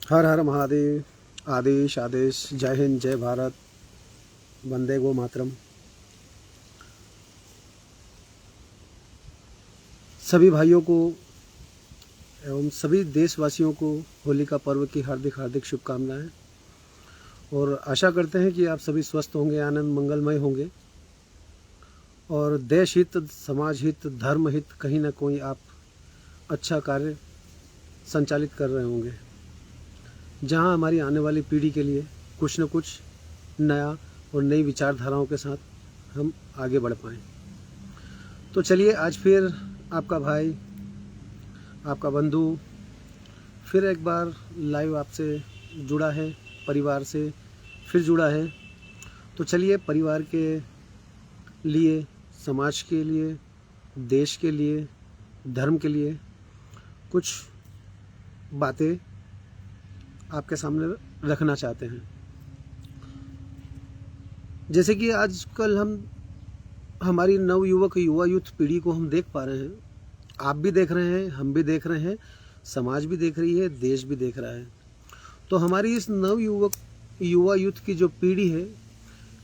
हर हर महादेव। आदेश आदेश। जय हिंद, जय भारत, वंदे गो मातरम। सभी भाइयों को एवं सभी देशवासियों को होली का पर्व की हार्दिक हार्दिक शुभकामनाएं और आशा करते हैं कि आप सभी स्वस्थ होंगे, आनंद मंगलमय होंगे और देश हित, समाज हित, धर्म हित कहीं ना कोई आप अच्छा कार्य संचालित कर रहे होंगे, जहां हमारी आने वाली पीढ़ी के लिए कुछ न कुछ नया और नई विचारधाराओं के साथ हम आगे बढ़ पाएँ। तो चलिए, आज फिर आपका भाई, आपका बंधु फिर एक बार लाइव आपसे जुड़ा है, परिवार से फिर जुड़ा है। तो चलिए, परिवार के लिए, समाज के लिए, देश के लिए, धर्म के लिए कुछ बातें आपके सामने रखना चाहते हैं। जैसे कि आजकल हम हमारी नवयुवक युवा यूथ पीढ़ी को हम देख पा रहे हैं, आप भी देख रहे हैं, हम भी देख रहे हैं, समाज भी देख रही है, देश भी देख रहा है। तो हमारी इस नवयुवक युवा यूथ की जो पीढ़ी है,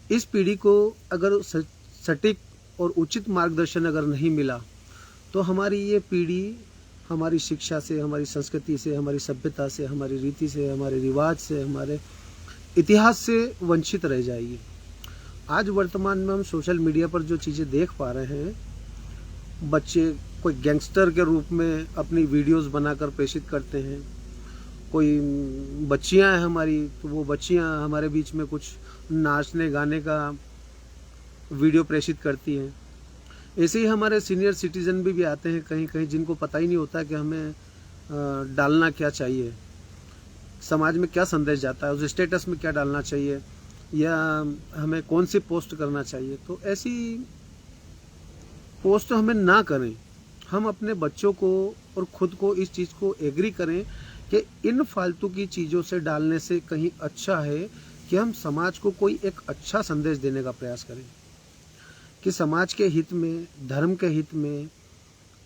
इस पीढ़ी को अगर सटीक और उचित मार्गदर्शन अगर नहीं मिला तो हमारी ये पीढ़ी हमारी शिक्षा से, हमारी संस्कृति से, हमारी सभ्यता से, हमारी रीति से, हमारे रिवाज से, हमारे इतिहास से वंचित रह जाएगी। आज वर्तमान में हम सोशल मीडिया पर जो चीज़ें देख पा रहे हैं, बच्चे कोई गैंगस्टर के रूप में अपनी वीडियोस बनाकर प्रेषित करते हैं, कोई बच्चियां हैं हमारी, तो वो बच्चियां हमारे बीच में कुछ नाचने गाने का वीडियो प्रेषित करती हैं। ऐसे ही हमारे सीनियर सिटीजन भी आते हैं कहीं कहीं, जिनको पता ही नहीं होता कि हमें डालना क्या चाहिए, समाज में क्या संदेश जाता है, उस स्टेटस में क्या डालना चाहिए या हमें कौन सी पोस्ट करना चाहिए। तो ऐसी पोस्ट हमें ना करें। हम अपने बच्चों को और खुद को इस चीज़ को एग्री करें कि इन फालतू की चीज़ों से डालने से कहीं अच्छा है कि हम समाज को कोई एक अच्छा संदेश देने का प्रयास करें कि समाज के हित में, धर्म के हित में,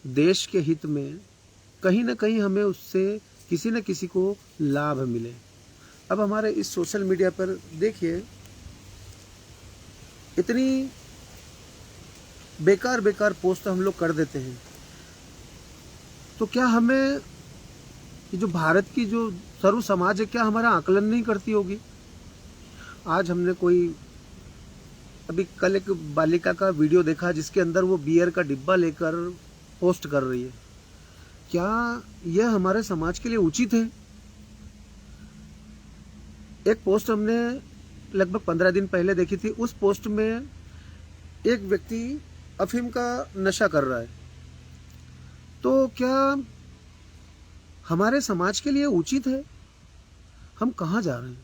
देश के हित में कहीं ना कहीं हमें उससे किसी न किसी को लाभ मिले। अब हमारे इस सोशल मीडिया पर देखिए, इतनी बेकार बेकार पोस्ट हम लोग कर देते हैं। तो क्या हमें ये जो भारत की जो सर्व समाज है, क्या हमारा आकलन नहीं करती होगी? आज हमने अभी कल एक बालिका का वीडियो देखा जिसके अंदर वो बियर का डिब्बा लेकर पोस्ट कर रही है। क्या यह हमारे समाज के लिए उचित है? एक पोस्ट हमने लगभग 15 दिन पहले देखी थी। उस पोस्ट में एक व्यक्ति अफीम का नशा कर रहा है। तो क्या हमारे समाज के लिए उचित है? हम कहाँ जा रहे हैं?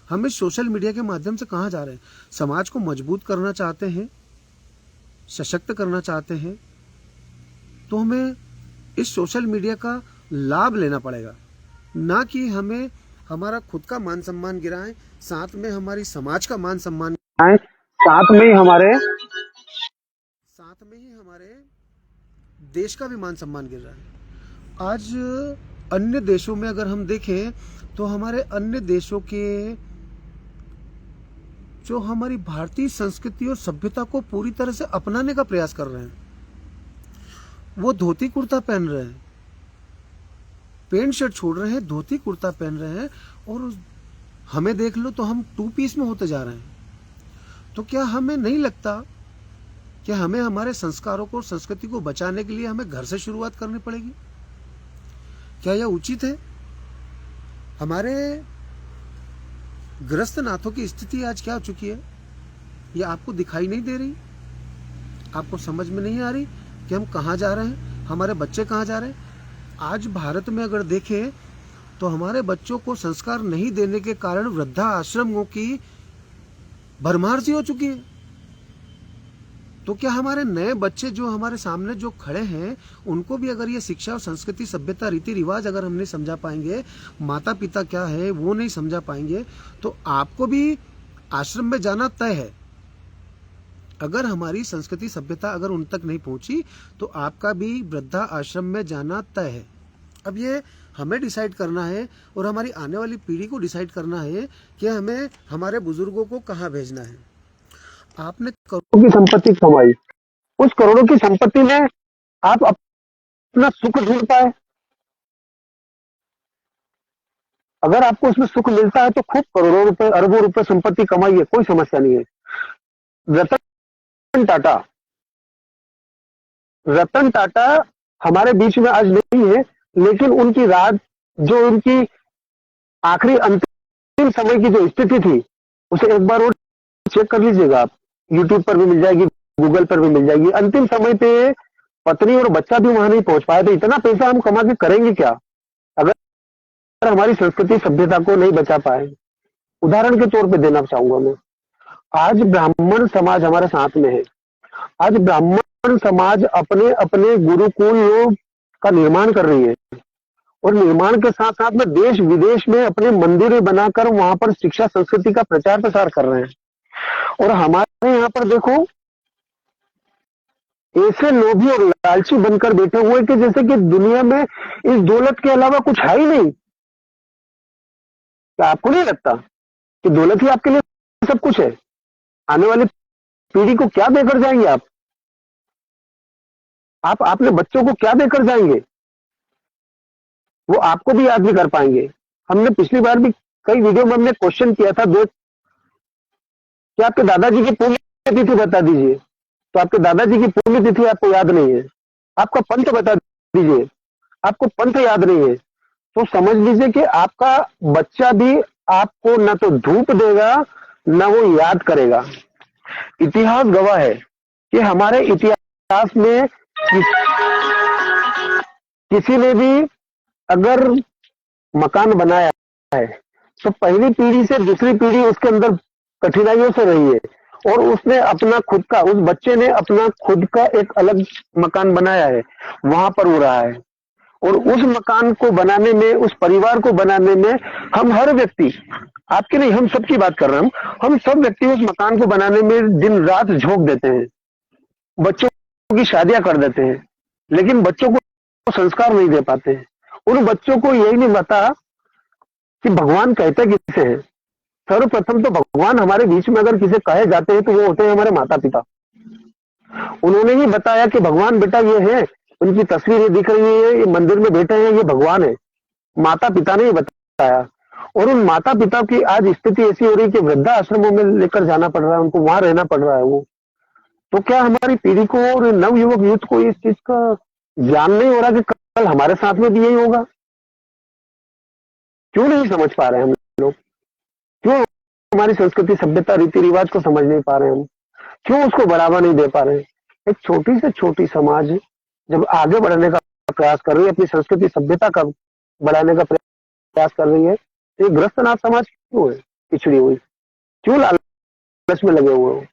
हम इस सोशल मीडिया के माध्यम से कहाँ जा रहे हैं? समाज को मजबूत करना चाहते हैं, सशक्त करना चाहते हैं, तो हमें इस सोशल मीडिया का लाभ लेना पड़ेगा, ना कि हमें हमारा खुद का मान सम्मान गिराएं, साथ में हमारी समाज का मान सम्मान गिराएं, साथ में ही हमारे देश का भी मान सम्मान गिर रहा है। आज अन्य देशों में अगर हम देखें तो हमारे अन्य देशों के जो हमारी भारतीय संस्कृति और सभ्यता को पूरी तरह से अपनाने का प्रयास कर रहे हैं। वो धोती कुर्ता पहन रहे हैं, पैंट शर्ट छोड़ रहे हैं, धोती कुर्ता पहन रहे हैं, और हमें देख लो तो हम 2 पीस में होते जा रहे हैं। तो क्या हमें नहीं लगता कि हमें हमारे संस्कारों को, संस्कृति को बचाने के लिए हमें घर से शुरुआत करनी पड़ेगी? क्या यह उचित है? हमारे ग्रस्त नाथों की स्थिति आज क्या हो चुकी है, यह आपको दिखाई नहीं दे रही? आपको समझ में नहीं आ रही कि हम कहाँ जा रहे हैं, हमारे बच्चे कहाँ जा रहे हैं? आज भारत में अगर देखें तो हमारे बच्चों को संस्कार नहीं देने के कारण वृद्धा आश्रमों की भरमार सी हो चुकी है। तो क्या हमारे नए बच्चे जो हमारे सामने जो खड़े हैं, उनको भी अगर ये शिक्षा और संस्कृति, सभ्यता, रीति रिवाज अगर हम नहीं समझा पाएंगे, माता पिता क्या है वो नहीं समझा पाएंगे, तो आपको भी आश्रम में जाना तय है। अगर हमारी संस्कृति सभ्यता अगर उन तक नहीं पहुंची तो आपका भी वृद्धा आश्रम में जाना तय है। अब ये हमें डिसाइड करना है और हमारी आने वाली पीढ़ी को डिसाइड करना है कि हमें हमारे बुजुर्गों को कहाँ भेजना है। आपने करोड़ों की संपत्ति कमाई, उस करोड़ों की संपत्ति में आप अपना सुख ढूंढ पाए? अगर आपको उसमें सुख मिलता है तो खूब करोड़ों रुपए अरबों रुपए संपत्ति कमाइए, कोई समस्या नहीं है। रतन टाटा रतन टाटा हमारे बीच में आज नहीं है, लेकिन उनकी रात, जो उनकी आखिरी अंतिम समय की जो स्थिति थी, उसे एक बार और चेक कर लीजिएगा आप। यूट्यूब पर भी मिल जाएगी, गूगल पर भी मिल जाएगी। अंतिम समय पे पत्नी और बच्चा भी वहां नहीं पहुंच पाए। तो इतना पैसा हम कमा के करेंगे क्या अगर हमारी संस्कृति सभ्यता को नहीं बचा पाए? उदाहरण के तौर पे देना चाहूंगा मैं, आज ब्राह्मण समाज हमारे साथ में है। आज ब्राह्मण समाज अपने अपने गुरुकुलों का निर्माण कर रही है और निर्माण के साथ साथ में देश विदेश में अपने मंदिर बनाकर वहां पर शिक्षा संस्कृति का प्रचार प्रसार कर रहे हैं। और हमारे यहाँ पर देखो, ऐसे लोभी और लालची बनकर बैठे हुए कि जैसे कि दुनिया में इस दौलत के अलावा कुछ है ही नहीं। क्या आपको नहीं लगता कि दौलत ही आपके लिए सब कुछ है? आने वाली पीढ़ी को क्या देकर जाएंगे आप अपने बच्चों को क्या देकर जाएंगे? वो आपको भी याद नहीं कर पाएंगे। हमने पिछली बार भी कई वीडियो में हमने क्वेश्चन किया था, देख कि आपके दादाजी की पुण्यतिथि बता दीजिए, तो आपके दादाजी की पुण्यतिथि आपको याद नहीं है। आपका पंथ बता दीजिए, आपको पंथ याद नहीं है। तो समझ लीजिए कि आपका बच्चा भी आपको न तो धूप देगा न वो याद करेगा। इतिहास गवाह है कि हमारे इतिहास में किसी ने भी अगर मकान बनाया है तो पहली पीढ़ी से दूसरी पीढ़ी उसके अंदर कठिनाइयों से रही है और उसने अपना खुद का, उस बच्चे ने अपना खुद का एक अलग मकान बनाया है, वहां पर वो रहा है। और उस मकान को बनाने में, उस परिवार को बनाने में हम हर व्यक्ति, आपके नहीं, हम सबकी बात कर रहे हैं, हम सब व्यक्ति उस मकान को बनाने में दिन रात झोंक देते हैं, बच्चों की शादियां कर देते हैं, लेकिन बच्चों को संस्कार नहीं दे पाते हैं। उन बच्चों को यही नहीं पता कि भगवान कहते किसे हैं। सर्वप्रथम तो भगवान हमारे बीच में अगर किसे कहे जाते हैं तो वो होते हैं हमारे माता पिता। उन्होंने ही बताया कि भगवान बेटा ये है, उनकी तस्वीर दिख रही है, ये मंदिर में बैठे हैं, ये भगवान है। माता पिता ने ही बताया। और उन माता पिता की आज स्थिति ऐसी हो रही है कि वृद्धा आश्रमों में लेकर जाना पड़ रहा है, उनको वहां रहना पड़ रहा है। वो तो क्या हमारी पीढ़ी को और नवयुवक यूथ को इस चीज का ज्ञान नहीं हो रहा कि कल हमारे साथ में भी यही होगा? क्यों नहीं समझ पा रहे हैं हम लोग? क्यों हमारी संस्कृति सभ्यता रीति रिवाज को समझ नहीं पा रहे हैं हम? क्यों उसको बढ़ावा नहीं दे पा रहे हैं? एक छोटी से छोटी समाज जब आगे बढ़ने का प्रयास कर रही है, अपनी संस्कृति सभ्यता का बढ़ाने का प्रयास कर रही है, तो ये ग्रस्तनाथ समाज क्यों है पिछड़ी हुई? क्यों लालच में लगे हुए हो?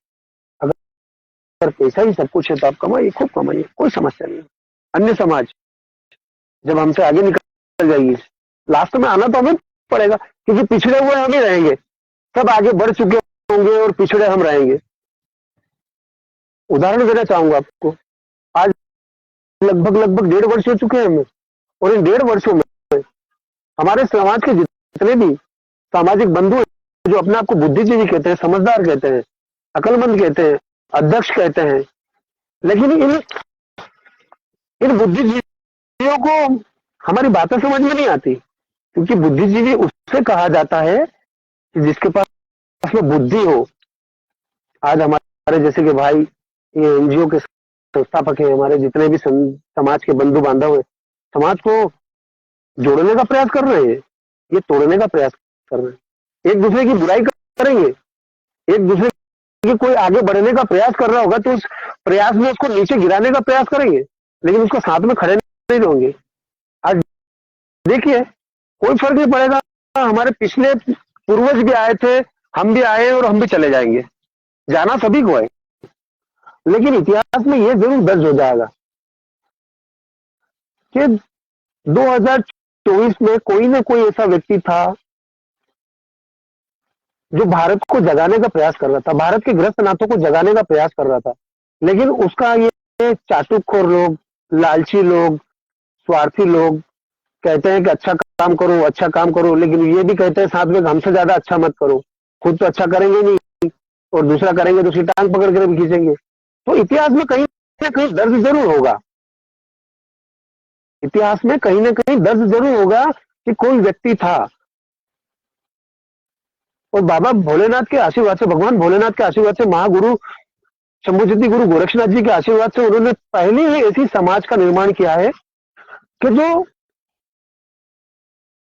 अगर पैसा ही सब कुछ है तो आप कमाइए, खूब कमाइए, कोई समस्या नहीं। अन्य समाज जब हमसे आगे निकल जाएगी, लास्ट में आना तो हमें पड़ेगा, क्योंकि पिछड़े हुए हम ही रहेंगे। सब आगे बढ़ चुके होंगे और पिछड़े हम रहेंगे। उदाहरण देना चाहूंगा आपको, आज लगभग 1.5 वर्ष हो चुके हैं हमें, और इन 1.5 वर्षों में हमारे समाज के जितने भी सामाजिक बंधु हैं, जो अपने आप को बुद्धिजीवी कहते हैं, समझदार कहते हैं, अकलमंद कहते हैं, अध्यक्ष कहते हैं, लेकिन इन बुद्धिजीवियों को हमारी बातें समझ में नहीं आती, क्योंकि बुद्धिजीवी उससे कहा जाता है कि जिसके पास में बुद्धि हो। आज हमारे जैसे कि भाई ये एनजीओ के संस्थापक हैं, हमारे जितने भी समाज के बंधु बांधव हैं, समाज को जोड़ने का प्रयास कर रहे हैं, ये तोड़ने का प्रयास कर रहे हैं। एक दूसरे की बुराई करेंगे, एक दूसरे की कोई आगे बढ़ने का प्रयास कर रहा होगा तो उस प्रयास में उसको नीचे गिराने का प्रयास करेंगे, लेकिन उसको साथ में खड़े नहीं होंगे। आज देखिए, कोई फर्क नहीं पड़ेगा, हमारे पिछले पूर्वज भी आए थे, हम भी आए और हम भी चले जाएंगे, जाना सभी को है, लेकिन इतिहास में यह जरूर दर्ज हो जाएगा कि 2024 में कोई ना कोई ऐसा व्यक्ति था जो भारत को जगाने का प्रयास कर रहा था, भारत के ग्रस्त नाथों को जगाने का प्रयास कर रहा था, लेकिन उसका ये चाटुखोर लोग, लालची लोग, स्वार्थी लोग कहते हैं कि अच्छा काम करो, लेकिन ये भी कहते हैं साथ में कि हमसे ज्यादा अच्छा मत करो। खुद तो अच्छा करेंगे नहीं और दूसरा करेंगे तो उसकी टांग पकड़ कर भी खींचेंगे। तो इतिहास में कहीं ना कहीं दर्द जरूर होगा, इतिहास में कहीं ना कहीं दर्द जरूर होगा कि कोई व्यक्ति था, और बाबा भोलेनाथ के आशीर्वाद से, भगवान भोलेनाथ के आशीर्वाद से, महागुरु शंभुज्योति गुरु गोरक्षनाथ जी के आशीर्वाद से उन्होंने पहले ही ऐसी समाज का निर्माण किया है कि जो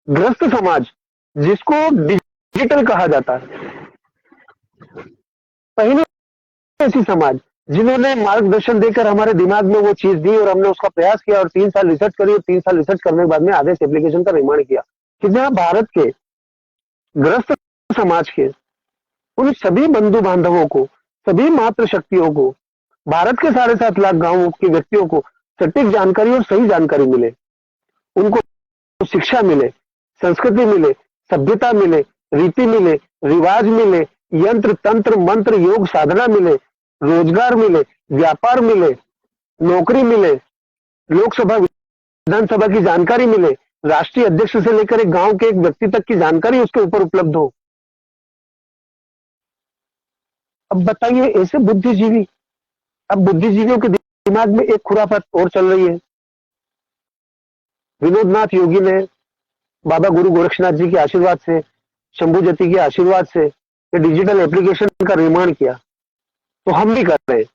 ग्रस्त समाज, जिसको डिजिटल कहा जाता है, पहले ऐसी समाज जिन्होंने मार्गदर्शन देकर हमारे दिमाग में वो चीज दी और हमने उसका प्रयास किया और 3 साल रिसर्च करी और 3 साल रिसर्च करने के बाद में आदेश एप्लीकेशन का निर्माण किया कि जहां भारत के ग्रस्त समाज के उन सभी बंधु बांधवों को, सभी मातृ शक्तियों को, भारत के 7.5 लाख गांवों के व्यक्तियों को सटीक जानकारी और सही जानकारी मिले, उनको शिक्षा मिले, संस्कृति मिले, सभ्यता मिले, रीति मिले, रिवाज मिले, यंत्र तंत्र मंत्र योग साधना मिले, रोजगार मिले, व्यापार मिले, नौकरी मिले, लोकसभा विधानसभा की जानकारी मिले, राष्ट्रीय अध्यक्ष से लेकर एक गांव के एक व्यक्ति तक की जानकारी उसके ऊपर उपलब्ध हो। अब बताइए, ऐसे बुद्धिजीवी, अब बुद्धिजीवियों के दिमाग में एक खुराफात और चल रही है। विनोद नाथ योगी ने बाबा गुरु गोरक्षनाथ जी के आशीर्वाद से, शंभू ज्योति के आशीर्वाद से ये डिजिटल एप्लीकेशन का निर्माण किया, तो हम भी कर रहे हैं।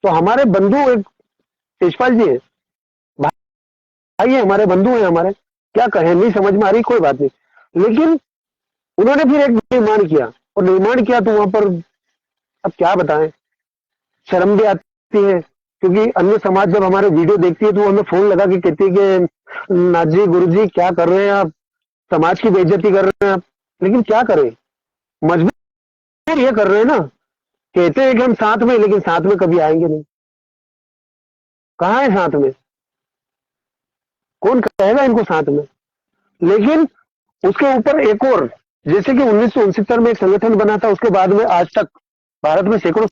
तो हमारे बंधु एक तेजपाल जी है, भाई है, हमारे बंधु हैं, हमारे क्या कहें, नहीं समझ में आ रही, कोई बात नहीं। लेकिन उन्होंने फिर एक निर्माण किया, और निर्माण किया तो वहां पर अब क्या बताएं, शर्म भी आती है, क्योंकि अन्य समाज जब हमारे वीडियो देखती है तो वो हमें फोन लगा के कहती है कि नाथ जी, गुरु जी, क्या कर रहे हैं आप, समाज की बेइज्जती कर रहे हैं आप। लेकिन क्या करें, मजबूर ये कर रहे हैं ना। कहते हैं कि हम साथ में, लेकिन साथ में कभी आएंगे नहीं। कहाँ है साथ में, कौन कहेगा इनको साथ में। लेकिन उसके ऊपर एक और, जैसे कि 1969 में एक संगठन बना था, उसके बाद में आज तक भारत में सैकड़ों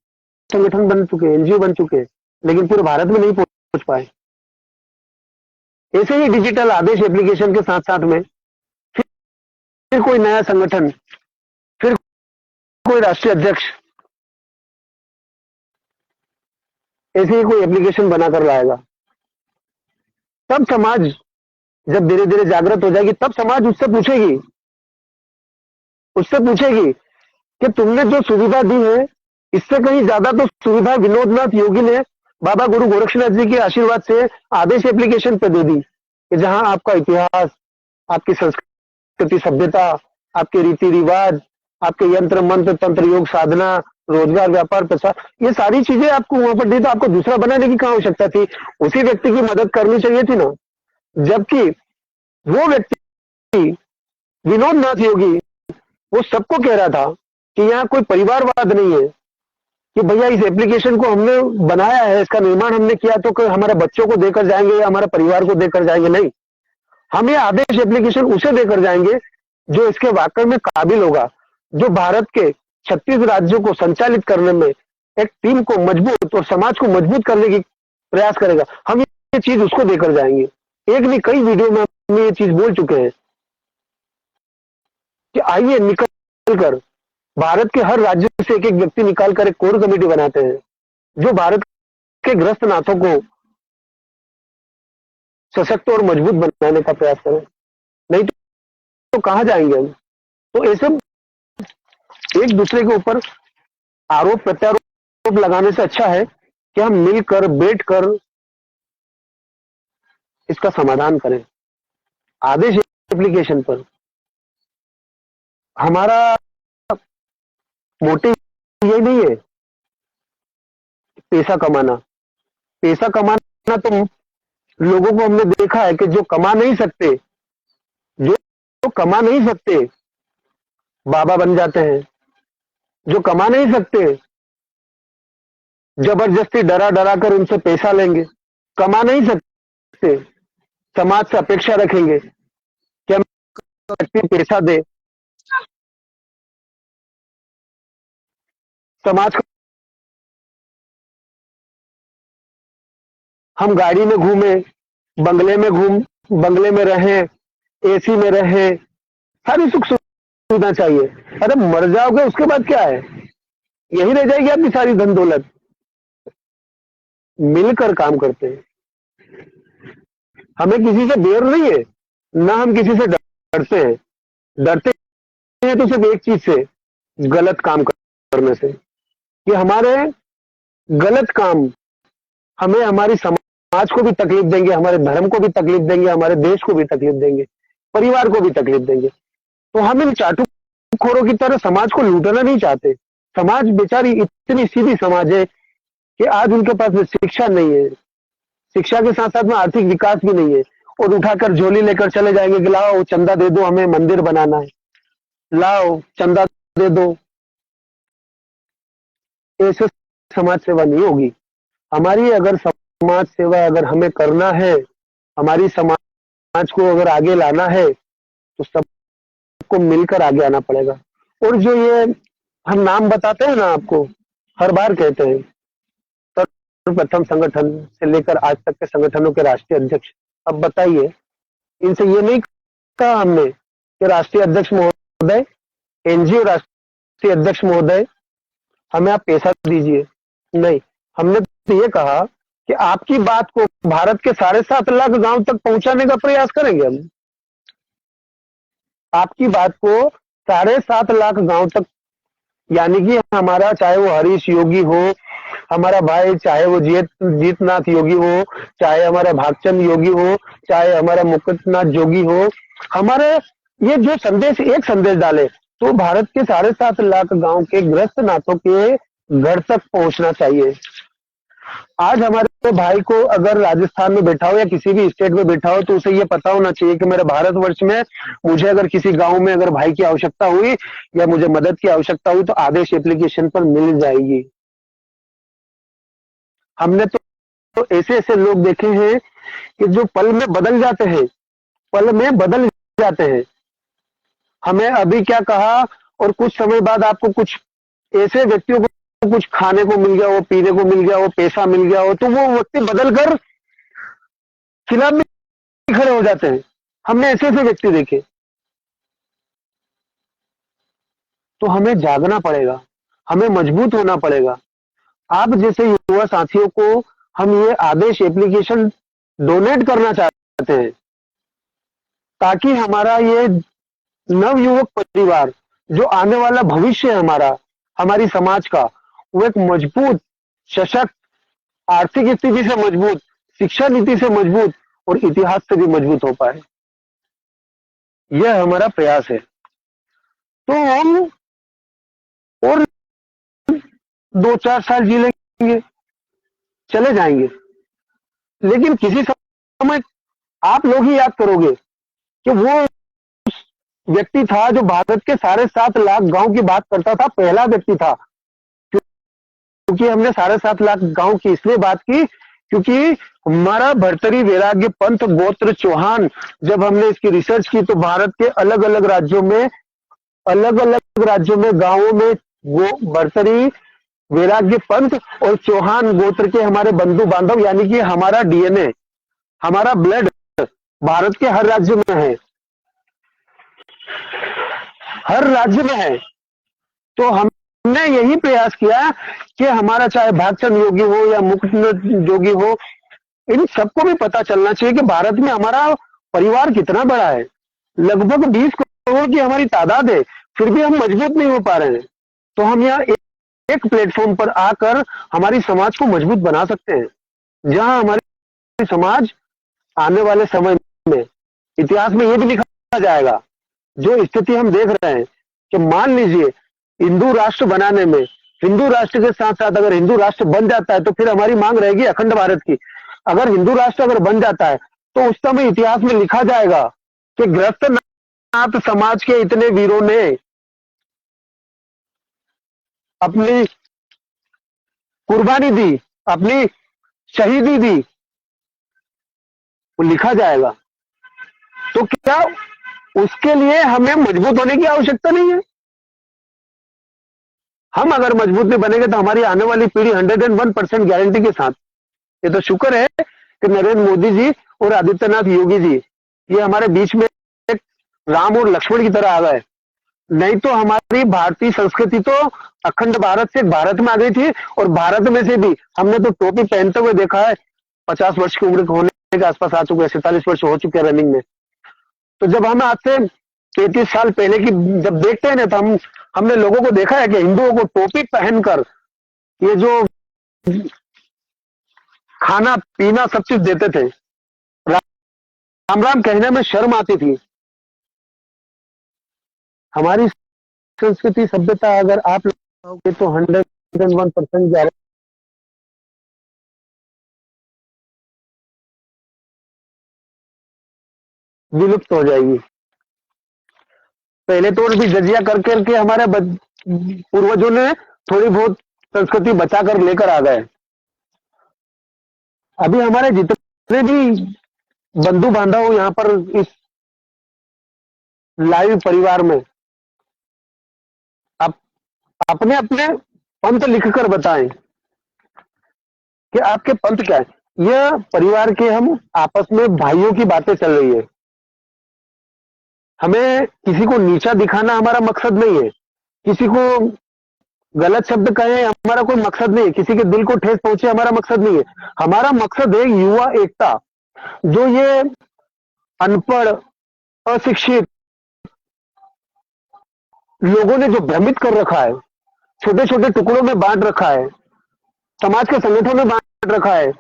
संगठन बन चुके हैं, एनजीओ बन चुके हैं, लेकिन पूरे भारत में नहीं पहुंच पाए। ऐसे ही डिजिटल आदेश एप्लीकेशन के साथ साथ में फिर कोई नया संगठन, फिर कोई राष्ट्रीय अध्यक्ष ऐसे ही कोई एप्लीकेशन बनाकर लाएगा। तब समाज जब धीरे धीरे जागृत हो जाएगी, तब समाज उससे पूछेगी कि तुमने जो सुविधा दी है, इससे कहीं ज्यादा तो सुविधा विनोद नाथ योगी ने बाबा गुरु गोरक्षनाथ जी के आशीर्वाद से आदेश एप्लीकेशन पे दे दी, कि जहां आपका इतिहास, आपकी संस्कृति सभ्यता, आपके रीति रिवाज, आपके यंत्र मंत्र तंत्र योग साधना, रोजगार व्यापार प्रसार, ये सारी चीजें आपको वहां पर दी, तो आपको दूसरा बनाने की क्या आवश्यकता थी। उसी व्यक्ति की मदद करनी चाहिए थी ना। जबकि वो व्यक्ति विनोद नाथ योगी वो सबको कह रहा था कि यहाँ कोई परिवारवाद नहीं है, कि भैया इस एप्लीकेशन को हमने बनाया है, इसका निर्माण हमने किया तो कि हमारे बच्चों को देकर जाएंगे या हमारे परिवार को देकर जाएंगे, नहीं। हम ये आदेश एप्लीकेशन उसे देकर जाएंगे जो इसके वाकई में काबिल होगा, जो भारत के 36 राज्यों को संचालित करने में एक टीम को मजबूत और समाज को मजबूत करने की प्रयास करेगा। हम ये चीज उसको देकर जाएंगे। एक नहीं, कई वीडियो में हम ये चीज बोल चुके हैं कि आइए निकल कर भारत के हर राज्य से एक एक व्यक्ति निकाल कर एक कोर कमेटी बनाते हैं, जो भारत के ग्रस्त नाथों को सशक्त और मजबूत बनाने का प्रयास करें। नहीं तो कहां जाएंगे हम। तो ऐसे एक दूसरे के ऊपर आरोप प्रत्यारोप लगाने से अच्छा है कि हम मिलकर बैठकर इसका समाधान करें। आदेश एप्लीकेशन पर हमारा मोटिव ये नहीं है पैसा कमाना। पैसा कमाना तो लोगों को हमने देखा है कि जो कमा नहीं सकते, जो कमा नहीं सकते बाबा बन जाते हैं, जो कमा नहीं सकते जबरदस्ती डरा डरा कर उनसे पैसा लेंगे, कमा नहीं सकते समाज से अपेक्षा रखेंगे कि हम पैसा दे, समाज को हम गाड़ी में घूमे, बंगले में बंगले में रहें, एसी में रहें, सारी सुख सुविधा चाहिए। अरे मर जाओगे उसके बाद क्या है? यही रह जाएगी आपकी सारी धन दौलत। मिलकर काम करते हैं, हमें किसी से बैर नहीं है, ना हम किसी से डरते हैं। डरते हैं तो सिर्फ एक चीज से, गलत काम करने से। कि हमारे गलत काम हमें हमारी समाज को भी तकलीफ देंगे, हमारे धर्म को भी तकलीफ देंगे, हमारे देश को भी तकलीफ देंगे, परिवार को भी तकलीफ देंगे। तो हम इन चाटुखोरों की तरह समाज को लूटना नहीं चाहते। समाज बेचारी इतनी सीधी समाज है कि आज उनके पास में शिक्षा नहीं है, शिक्षा के साथ साथ में आर्थिक विकास भी नहीं है, और उठाकर झोली लेकर चले जाएंगे कि लाओ चंदा दे दो, हमें मंदिर बनाना है, लाओ चंदा दे दो। ऐसे समाज सेवा नहीं होगी हमारी। अगर समाज सेवा अगर हमें करना है, हमारी समाज को अगर आगे लाना है, तो सबको मिलकर आगे आना पड़ेगा। और जो ये हम नाम बताते हैं ना, आपको हर बार कहते हैं, सर्वप्रथम संगठन से लेकर आज तक के संगठनों के राष्ट्रीय अध्यक्ष। अब बताइए, इनसे ये नहीं कहा हमने कि राष्ट्रीय अध्यक्ष महोदय, एनजीओ राष्ट्रीय अध्यक्ष महोदय, हमें आप पैसा दीजिए। नहीं, हमने तो ये कहा कि आपकी बात को भारत के 7.5 लाख गांव तक पहुंचाने का प्रयास करेंगे हम। आपकी बात को 7.5 लाख गांव तक, यानी कि हमारा, चाहे वो हरीश योगी हो, हमारा भाई चाहे वो जीतनाथ योगी हो, चाहे हमारा भागचंद योगी हो, चाहे हमारा मुकुटनाथ जोगी हो, हमारे ये जो संदेश, एक संदेश डाले तो भारत के 7.5 लाख गांव के ग्रस्त नाथों के घर तक पहुंचना चाहिए। आज हमारे भाई को अगर राजस्थान में बैठा हो या किसी भी स्टेट में बैठा हो, तो उसे ये पता होना चाहिए कि मेरे भारतवर्ष में मुझे अगर किसी गांव में अगर भाई की आवश्यकता हुई या मुझे मदद की आवश्यकता हुई, तो आदेश एप्लीकेशन पर मिल जाएगी। हमने तो ऐसे ऐसे लोग देखे हैं कि जो पल में बदल जाते हैं, पल में बदल जाते हैं। हमें अभी क्या कहा, और कुछ समय बाद आपको कुछ ऐसे व्यक्तियों को कुछ खाने को मिल गया हो, पीने को मिल गया हो, पैसा मिल गया हो, तो वो व्यक्ति बदल कर खिलाफ भी खड़े हो जाते हैं। हमने ऐसे ऐसे व्यक्ति देखे। तो हमें जागना पड़ेगा, हमें मजबूत होना पड़ेगा। आप जैसे युवा साथियों को हम ये आदेश एप्लीकेशन डोनेट करना चाहते हैं, ताकि हमारा ये नवयुवक परिवार, जो आने वाला भविष्य है हमारा, हमारी समाज का, वो एक मजबूत, सशक्त, आर्थिक स्थिति से मजबूत, शिक्षा नीति से मजबूत और इतिहास से भी मजबूत हो पाए। यह हमारा प्रयास है। तो हम और 2-4 साल जी लेंगे, चले जाएंगे, लेकिन किसी समय आप लोग ही याद करोगे कि वो व्यक्ति था जो भारत के 7.5 लाख गांव की बात करता था, पहला व्यक्ति था। क्योंकि हमने 7.5 लाख गांव की इसलिए बात की क्योंकि हमारा भर्तरी वैराग्य पंथ गोत्र चौहान, जब हमने इसकी रिसर्च की तो भारत के अलग अलग राज्यों में गांवों में वो भर्तरी वैराग्य पंथ और चौहान गोत्र के हमारे बंधु बांधव, यानी कि हमारा डीएनए, हमारा ब्लड भारत के हर राज्य में है, हर राज्य में है। तो हमने यही प्रयास किया कि हमारा चाहे भागचंद योगी हो या मुकुटनाथ जोगी हो, इन सबको भी पता चलना चाहिए कि भारत में हमारा परिवार कितना बड़ा है। लगभग 20 करोड़ की हमारी तादाद है, फिर भी हम मजबूत नहीं हो पा रहे हैं। तो हम यहाँ एक प्लेटफॉर्म पर आकर हमारी समाज को मजबूत बना सकते हैं, जहां हमारी समाज आने वाले समय में इतिहास में यह भी लिखा जाएगा, जो स्थिति हम देख रहे हैं कि मान लीजिए हिंदू राष्ट्र बनाने में, हिंदू राष्ट्र के साथ साथ अगर हिंदू राष्ट्र बन जाता है तो फिर हमारी मांग रहेगी अखंड भारत की। अगर हिंदू राष्ट्र अगर बन जाता है तो उस समय इतिहास में लिखा जाएगा कि ग्रस्त नाथ समाज के इतने वीरों ने अपनी कुर्बानी दी, अपनी शहीदी दी, वो लिखा जाएगा। तो क्या उसके लिए हमें मजबूत होने की आवश्यकता नहीं है? हम अगर मजबूत नहीं बनेंगे तो हमारी आने वाली पीढ़ी 101% गारंटी के साथ, ये तो शुक्र है कि नरेंद्र मोदी जी और आदित्यनाथ योगी जी ये हमारे बीच में एक राम और लक्ष्मण की तरह आ गए। नहीं तो हमारी भारतीय संस्कृति तो अखंड भारत से भारत में आ गई थी, और भारत में से भी हमने तो टोपी पहनते हुए देखा है। 50 वर्ष की उम्र होने के आसपास आ चुके हैं, 47 वर्ष हो चुके हैं रनिंग में। तो जब हम आज से 33 साल पहले की जब देखते हैं ना, तो हमने लोगों को देखा है कि हिंदुओं को टोपी पहनकर ये जो खाना पीना सब चीज देते थे, राम राम कहने में शर्म आती थी। हमारी संस्कृति सभ्यता अगर आप लोगे तो 101% विलुप्त हो जाएगी। पहले तो भी जजिया कर करके हमारे पूर्वजों ने थोड़ी बहुत संस्कृति बचा कर लेकर आ गए। अभी हमारे जितने भी बंधु बांधव यहाँ पर इस लाइव परिवार में, आप अपने अपने पंथ लिखकर बताएं कि आपके पंथ क्या है। यह परिवार के हम आपस में भाइयों की बातें चल रही है। हमें किसी को नीचा दिखाना हमारा मकसद नहीं है, किसी को गलत शब्द कहे हमारा कोई मकसद नहीं है, किसी के दिल को ठेस पहुंचे हमारा मकसद नहीं है। हमारा मकसद है युवा एकता। जो ये अनपढ़, अशिक्षित लोगों ने जो भ्रमित कर रखा है, छोटे छोटे टुकड़ों में बांट रखा है, समाज के संगठनों में बांट रखा है,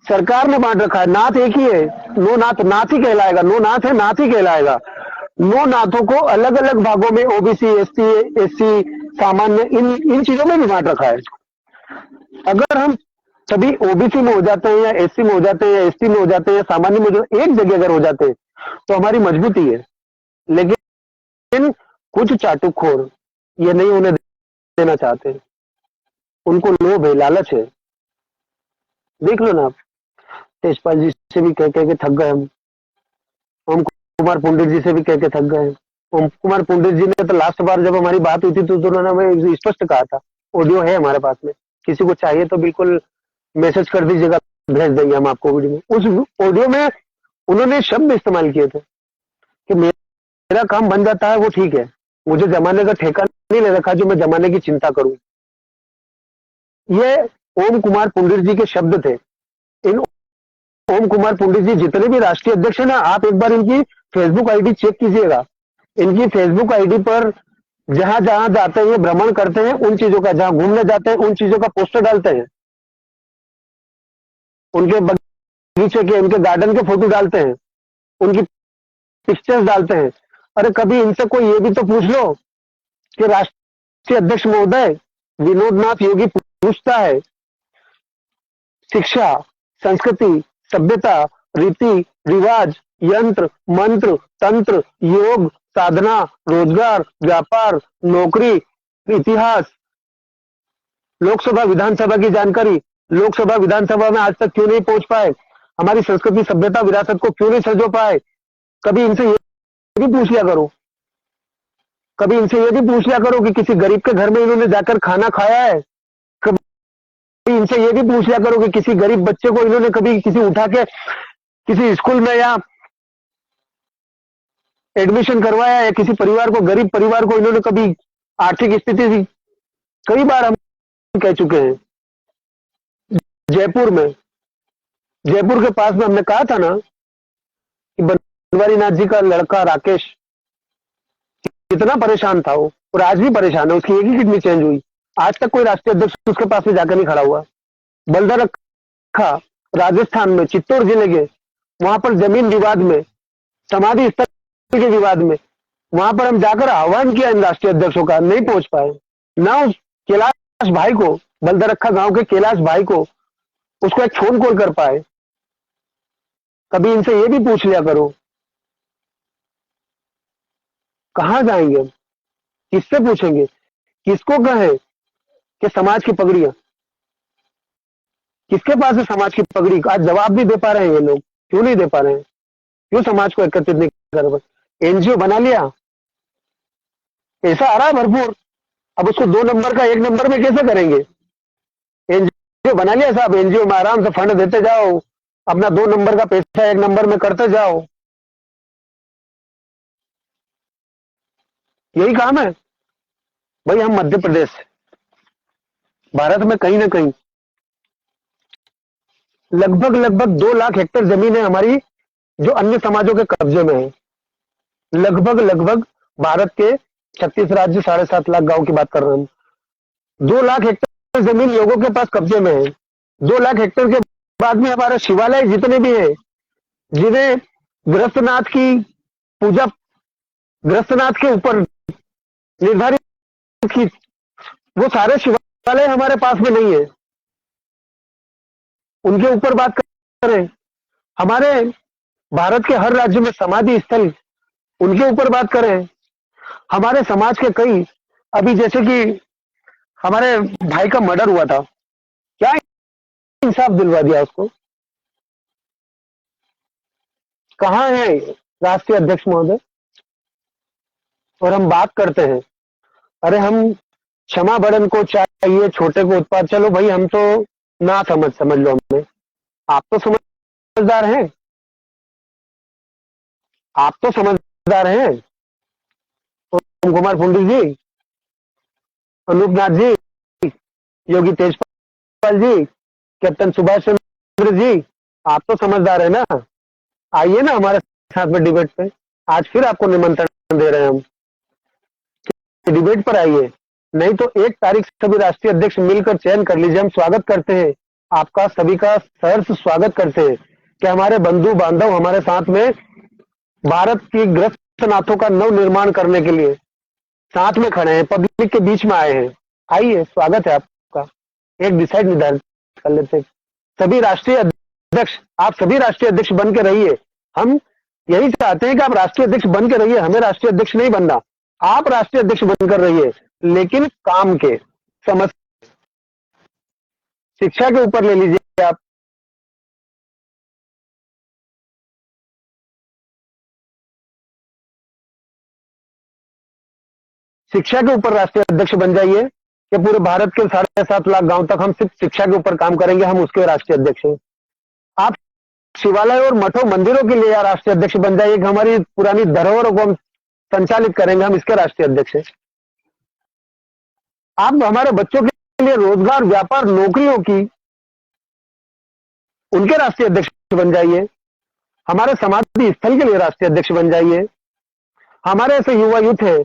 सरकार ने बांट रखा है। नाथ एक ही है, नो नाथ नाथ ही कहलाएगा, नो नाथ है नाथ ही कहलाएगा। नो नाथों को अलग अलग भागों में ओबीसी, एसटी, एससी, सामान्य, इन चीजों में भी बांट रखा है। अगर हम सभी ओबीसी में हो जाते हैं, या एससी में हो जाते हैं, या एसटी में हो जाते हैं, या सामान्य में एक जगह अगर हो जाते हैं, तो हमारी मजबूती है। लेकिन कुछ चाटुखोर ये नहीं होने देना चाहते, उनको लोभ है, लालच है। देख लो ना आप, तेजपाल जी से भी कह के थक गए हम, ओम कुमार पुंडित जी से भी कह के थक गए। ओम कुमार पुंडित जी ने तो लास्ट बार जब हमारी बात हुई थी तो उन्होंने हमें स्पष्ट कहा था, ऑडियो है हमारे पास में, किसी को चाहिए तो बिल्कुल मैसेज कर दीजिएगा, भेज देंगे हम आपको वीडियो में। उस ऑडियो में उन्होंने शब्द इस्तेमाल किए थे कि मेरा काम बन जाता है वो ठीक है, मुझे जमाने का ठेका नहीं ले रखा जो मैं जमाने की चिंता करूं। ये ओम कुमार पुंडित जी के शब्द थे। इन ओम कुमार पुंडित जी जितने भी राष्ट्रीय अध्यक्ष हैं ना, आप एक बार इनकी फेसबुक आईडी चेक कीजिएगा। इनकी फेसबुक आईडी पर जहां जहां जाते हैं, ये भ्रमण करते हैं उन चीजों का, जहां घूमने जाते हैं उन चीजों का पोस्टर डालते हैं, उनके बगीचे के, उनके गार्डन के फोटो डालते हैं, उनकी पिक्चर्स डालते हैं। अरे कभी इनसे कोई ये भी तो पूछ लो कि राष्ट्रीय अध्यक्ष महोदय विनोद नाथ योगी पूछता है, शिक्षा, संस्कृति, सभ्यता, रीति रिवाज, यंत्र मंत्र, तंत्र, योग, साधना, रोजगार, व्यापार, नौकरी, इतिहास, लोकसभा विधानसभा की जानकारी, लोकसभा विधानसभा में आज तक क्यों नहीं पहुंच पाए, हमारी संस्कृति सभ्यता विरासत को क्यों नहीं सजो पाए। कभी इनसे ये भी पूछ लिया करो, कभी इनसे ये भी पूछ लिया करो कि किसी गरीब के घर में इन्होंने जाकर खाना खाया है। कभी इनसे ये भी पूछ लिया करो कि किसी गरीब बच्चे को इन्होंने कभी किसी उठा के किसी स्कूल में या एडमिशन करवाया, या किसी परिवार को, गरीब परिवार को इन्होंने कभी आर्थिक स्थिति दी। कई बार हम कह चुके हैं। जयपुर में, जयपुर के पास में हमने कहा था ना कि बनवारी नाथ जी का लड़का राकेश कितना परेशान था वो, और आज भी परेशान है। उसकी एक ही किडनी चेंज हुई, आज तक कोई राष्ट्रीय अध्यक्ष उसके पास में जाकर नहीं खड़ा हुआ। बलदरखा राजस्थान में, चित्तौड़ जिले के, वहां पर जमीन विवाद में, समाधि स्थल के विवाद में, वहां पर हम जाकर आह्वान किया इन राष्ट्रीय अध्यक्षों का, नहीं पहुंच पाए। ना उस कैलाश भाई को, बलदरखा गांव के कैलाश भाई को, उसको एक फोन कॉल कर पाए। कभी इनसे ये भी पूछ लिया करो, कहां जाएंगे, किससे पूछेंगे, किसको कहें कि समाज की पगड़ियां, किसके पास है समाज की पगड़ी। आज जवाब भी दे पा रहे हैं ये लोग, क्यों नहीं दे पा रहे हैं, क्यों समाज को एकत्रित नहीं कर पा। एनजीओ बना लिया, ऐसा आ रहा है भरपूर, अब उसको 2 नंबर का 1 नंबर में कैसे करेंगे। एनजीओ बना लिया साहब, एनजीओ में आराम से फंड देते जाओ, अपना 2 नंबर का पैसा 1 नंबर में करते जाओ। यही काम है भाई। हम मध्य प्रदेश से, भारत में कहीं ना कहीं लगभग लगभग 2 लाख हेक्टेयर जमीन है हमारी, जो अन्य समाजों के कब्जे में है। लगभग लगभग भारत के 36 राज्य, 7.5 लाख गांव की बात कर रहे हैं हम। 2 लाख हेक्टेयर जमीन लोगों के पास कब्जे में है। 2 लाख हेक्टेयर के बाद में हमारे शिवालय जितने भी हैं, जिन्हें गृहस्थनाथ की पूजा गृहस्थनाथ के ऊपर निर्धारित की, वो सारे शिवालय हमारे पास में नहीं है। उनके ऊपर बात करें, हमारे भारत के हर राज्य में समाधि स्थल, उनके ऊपर बात करें, हमारे समाज के कई, अभी जैसे कि हमारे भाई का मर्डर हुआ था, क्या इंसाफ दिलवा दिया उसको? कहाँ है राष्ट्रीय अध्यक्ष महोदय? और हम बात करते हैं, अरे हम क्षमा बड़न को चाहिए, छोटे को उत्पाद। चलो भाई, हम तो ना समझ लो हमें। आप तो समझदार हैं, आप तो समझदार हैं। उत्तम कुमार पुंडी जी, अनूप नाथ जी, योगी तेजपाल जी, कैप्टन सुभाष चंद्र जी, आप तो समझदार है ना। आइए ना हमारे साथ में डिबेट पे। आज फिर आपको निमंत्रण दे रहे हैं हम, डिबेट पर आइए। नहीं तो 1 तारीख से सभी राष्ट्रीय अध्यक्ष मिलकर चयन कर लीजिए। हम स्वागत करते हैं आपका, सभी का सहर्ष स्वागत करते हैं कि हमारे बंधु बांधव हमारे साथ में भारत की ग्रस्तनाथों का नव निर्माण करने के लिए साथ में खड़े हैं, पब्लिक के बीच में आए हैं। आइए, स्वागत है आपका। एक डिसाइड निर्धारित कर लेते हैं। सभी राष्ट्रीय अध्यक्ष, आप सभी राष्ट्रीय अध्यक्ष बन के रहिए। हम यही चाहते हैं कि आप राष्ट्रीय अध्यक्ष बन के रहिए, हमें राष्ट्रीय अध्यक्ष नहीं बनना। आप राष्ट्रीय अध्यक्ष बनकर रहिए, लेकिन काम के, समझ, शिक्षा के ऊपर ले लीजिए आप। शिक्षा के ऊपर राष्ट्रीय अध्यक्ष बन जाइए कि पूरे भारत के 7.5 लाख गांव तक हम सिर्फ शिक्षा के ऊपर काम करेंगे, हम उसके राष्ट्रीय अध्यक्ष हैं। आप शिवालय और मठों मंदिरों के लिए राष्ट्रीय अध्यक्ष बन जाइए कि हमारी पुरानी धरोहरों को हम संचालित करेंगे, हम इसके राष्ट्रीय अध्यक्ष हैं। आप हमारे बच्चों के लिए रोजगार, व्यापार, नौकरियों की, उनके राष्ट्रीय अध्यक्ष बन जाइए। हमारे समाधि स्थल के लिए राष्ट्रीय अध्यक्ष बन जाइए। हमारे ऐसे युवा यूथ है,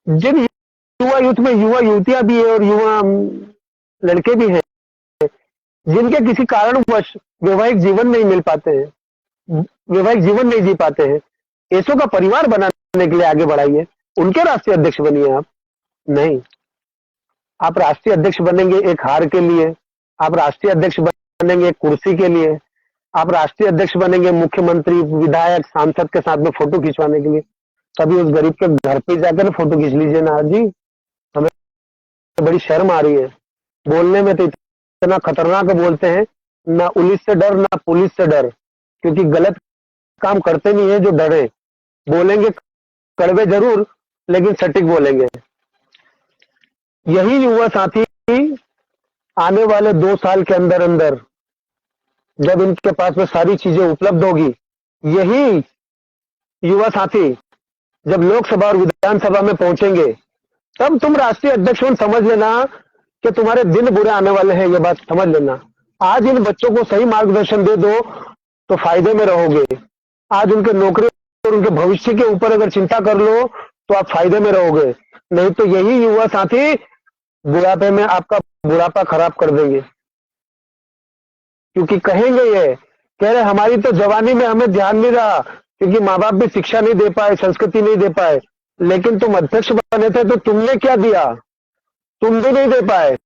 जिन युवा यूथ में युवा युवतियां भी है और युवा लड़के भी हैं, जिनके किसी कारणवश वैवाहिक जीवन नहीं मिल पाते हैं, वैवाहिक जीवन नहीं जी पाते हैं, ऐसों का परिवार बनाने के लिए आगे बढ़ाइए, उनके राष्ट्रीय अध्यक्ष बनिए आप। नहीं, आप राष्ट्रीय अध्यक्ष बनेंगे एक हार के लिए, आप राष्ट्रीय अध्यक्ष बनेंगे एक कुर्सी के लिए, आप राष्ट्रीय अध्यक्ष बनेंगे मुख्यमंत्री, विधायक, सांसद के साथ में फोटो खिंचवाने के लिए। कभी उस गरीब के घर पे जाकर फोटो खींच लीजिए ना जी। हमें बड़ी शर्म आ रही है, बोलने में तो इतना खतरनाक बोलते हैं, ना पुलिस से डर, ना पुलिस से डर, क्योंकि गलत काम करते नहीं है जो डरे। बोलेंगे कड़वे जरूर, लेकिन सटीक बोलेंगे। यही युवा साथी आने वाले 2 साल के अंदर अंदर, जब इनके पास में सारी चीजें उपलब्ध होगी, यही युवा साथी जब लोकसभा और विधानसभा में पहुंचेंगे, तब तुम राष्ट्रीय अध्यक्ष समझ लेना कि तुम्हारे दिन बुरे आने वाले हैं। ये बात समझ लेना। आज इन बच्चों को सही मार्गदर्शन दे दो तो फायदे में रहोगे। आज उनके नौकरी और उनके भविष्य के ऊपर अगर चिंता कर लो तो आप फायदे में रहोगे। नहीं तो यही युवा साथी बुढ़ापे में आपका बुढ़ापा खराब कर देंगे, क्योंकि कहेंगे ये, कह रहे हमारी तो जवानी में हमें ध्यान नहीं रहा, क्योंकि माँ बाप भी शिक्षा नहीं दे पाए, संस्कृति नहीं दे पाए। लेकिन तुम अध्यक्ष बने थे तो तुमने क्या दिया? तुम भी नहीं दे पाए,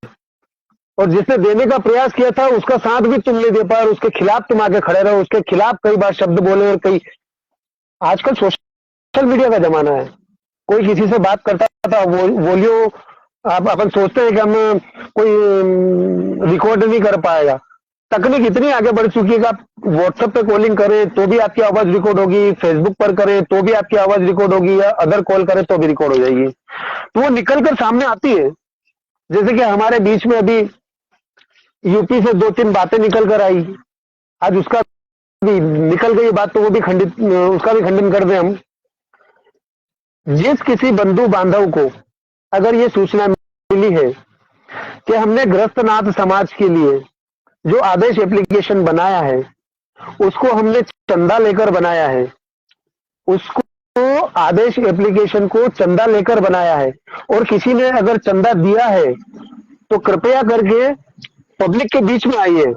और जिसने देने का प्रयास किया था उसका साथ भी तुम नहीं दे पाए, और उसके खिलाफ तुम आके खड़े रहो, उसके खिलाफ कई बार शब्द बोले। और कई, आजकल सोशल मीडिया का जमाना है, कोई किसी से बात करता था, वॉल्यूम आप अपन सोचते हैं कि हम कोई रिकॉर्ड नहीं कर पाएगा। तकनीक इतनी आगे बढ़ चुकी है कि आप व्हाट्सएप पे कॉलिंग करें तो भी आपकी आवाज रिकॉर्ड होगी, फेसबुक पर करें तो भी आपकी आवाज रिकॉर्ड होगी, या अदर कॉल करें तो भी रिकॉर्ड हो जाएगी। तो वो निकल कर सामने आती है। जैसे कि हमारे बीच में अभी यूपी से 2-3 बातें निकल कर आई, आज उसका भी निकल गई बात, तो वो भी खंडित, उसका भी खंडन कर दें हम। जिस किसी बंधु बांधव को अगर ये सूचना मिली है कि हमने ग्रस्तनाथ समाज के लिए जो आदेश एप्लीकेशन बनाया है उसको हमने चंदा लेकर बनाया है, उसको आदेश एप्लीकेशन को चंदा लेकर बनाया है, और किसी ने अगर चंदा दिया है तो कृपया करके पब्लिक के बीच में आइए।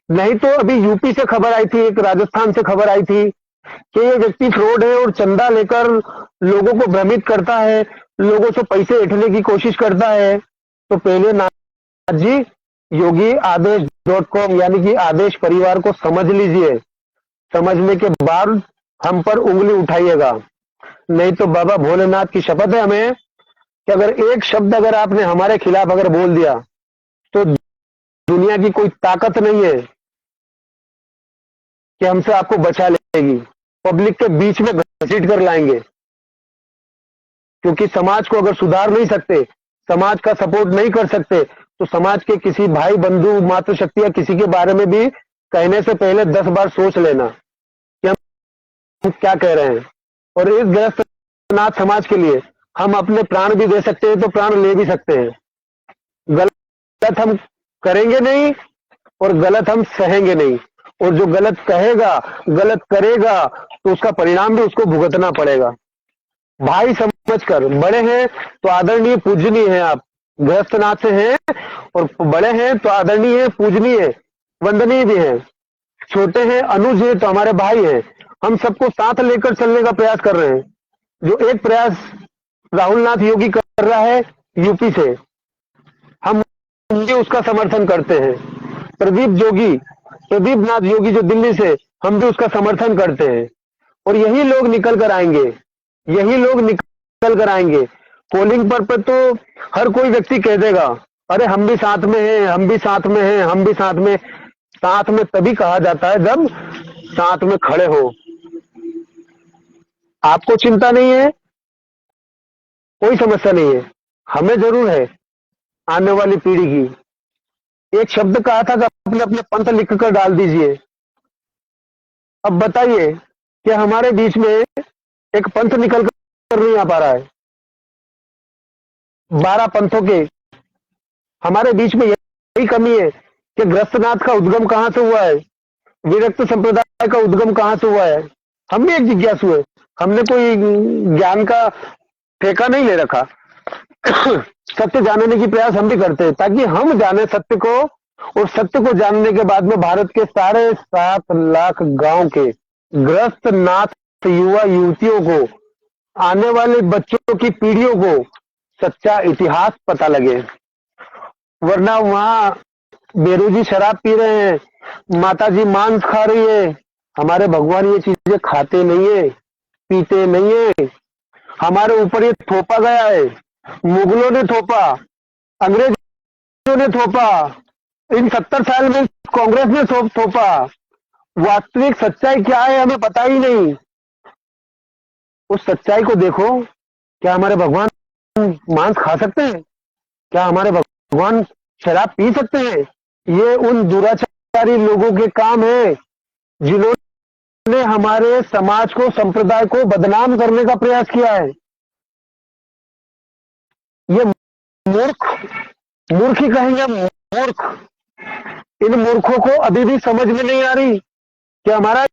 नहीं तो अभी यूपी से खबर आई थी, एक राजस्थान से खबर आई थी कि ये व्यक्ति फ्रॉड है और चंदा लेकर लोगों को भ्रमित करता है, लोगों से पैसे ऐंठने की कोशिश करता है। तो पहले नाथ जी योगी आदेश.com यानी कि आदेश परिवार को समझ लीजिए, समझने के बाद हम पर उंगली उठाइएगा। नहीं तो बाबा भोलेनाथ की शपथ है हमें कि अगर एक शब्द अगर आपने हमारे खिलाफ अगर बोल दिया तो दुनिया की कोई ताकत नहीं है कि हमसे आपको बचा लेगी। पब्लिक के बीच में घसीट कर लाएंगे, क्योंकि समाज को अगर सुधार नहीं सकते, समाज का सपोर्ट नहीं कर सकते, तो समाज के किसी भाई बंधु मातृशक्ति या किसी के बारे में भी कहने से पहले 10 बार सोच लेना कि हम क्या कह रहे हैं। और इस ग्रस्तनाथ समाज के लिए हम अपने प्राण भी दे सकते हैं तो प्राण ले भी सकते हैं। गलत हम करेंगे नहीं और गलत हम सहेंगे नहीं, और जो गलत कहेगा गलत करेगा तो उसका परिणाम भी उसको भुगतना पड़ेगा। भाई समझकर, बड़े हैं तो आदरणीय पूजनीय हैं, आप गृहस्थनाथ से हैं और बड़े हैं तो आदरणीय पूजनीय वंदनीय भी हैं, छोटे हैं अनुज हैं तो हमारे भाई हैं। हम सबको साथ लेकर चलने का प्रयास कर रहे हैं। जो एक प्रयास राहुल नाथ योगी कर रहा है यूपी से, हम भी उसका समर्थन करते हैं। प्रदीप नाथ योगी जो दिल्ली से, हम भी उसका समर्थन करते हैं। और यही लोग निकल कर आएंगे, यही लोग निकल कर आएंगे। पोलिंग पर तो हर कोई व्यक्ति कह देगा अरे हम भी साथ में हैं, हम भी साथ में हैं, हम भी साथ में। साथ में तभी कहा जाता है जब साथ में खड़े हो। आपको चिंता नहीं है, कोई समस्या नहीं है, हमें जरूर है आने वाली पीढ़ी की। एक शब्द कहा था कि अपने अपने पंथ लिख कर डाल दीजिए। अब बताइए कि हमारे बीच में एक पंथ निकल कर नहीं आ पा रहा है। 12 पंथों के हमारे बीच में यही कमी है कि ग्रस्तनाथ का उद्गम कहां से हुआ है, विरक्त संप्रदाय का उद्गम कहां से हुआ है। हम भी एक जिज्ञासु है, हमने कोई ज्ञान का ठेका नहीं ले रखा। सत्य जानने की प्रयास हम भी करते हैं ताकि हम जाने सत्य को, और सत्य को जानने के बाद में भारत के 7.5 लाख गांव के ग्रस्तनाथ युवा युवतियों को, आने वाले बच्चों की पीढ़ियों को सच्चा इतिहास पता लगे। वरना वहां बेरोजी शराब पी रहे हैं, माताजी मांस खा रही है। हमारे भगवान ये चीजें खाते नहीं है, पीते नहीं है। हमारे ऊपर ये थोपा गया है, मुगलों ने थोपा, अंग्रेजों ने थोपा, इन 70 साल में कांग्रेस ने थोपा। वास्तविक सच्चाई क्या है हमें पता ही नहीं। उस सच्चाई को देखो। क्या हमारे भगवान मांस खा सकते हैं? क्या हमारे भगवान शराब पी सकते हैं? ये उन दुराचारी लोगों के काम है जिन्होंने हमारे समाज को, संप्रदाय को बदनाम करने का प्रयास किया है। ये मूर्ख ही कहेंगे, मूर्ख। इन मूर्खों को अभी भी समझ में नहीं आ रही कि हमारा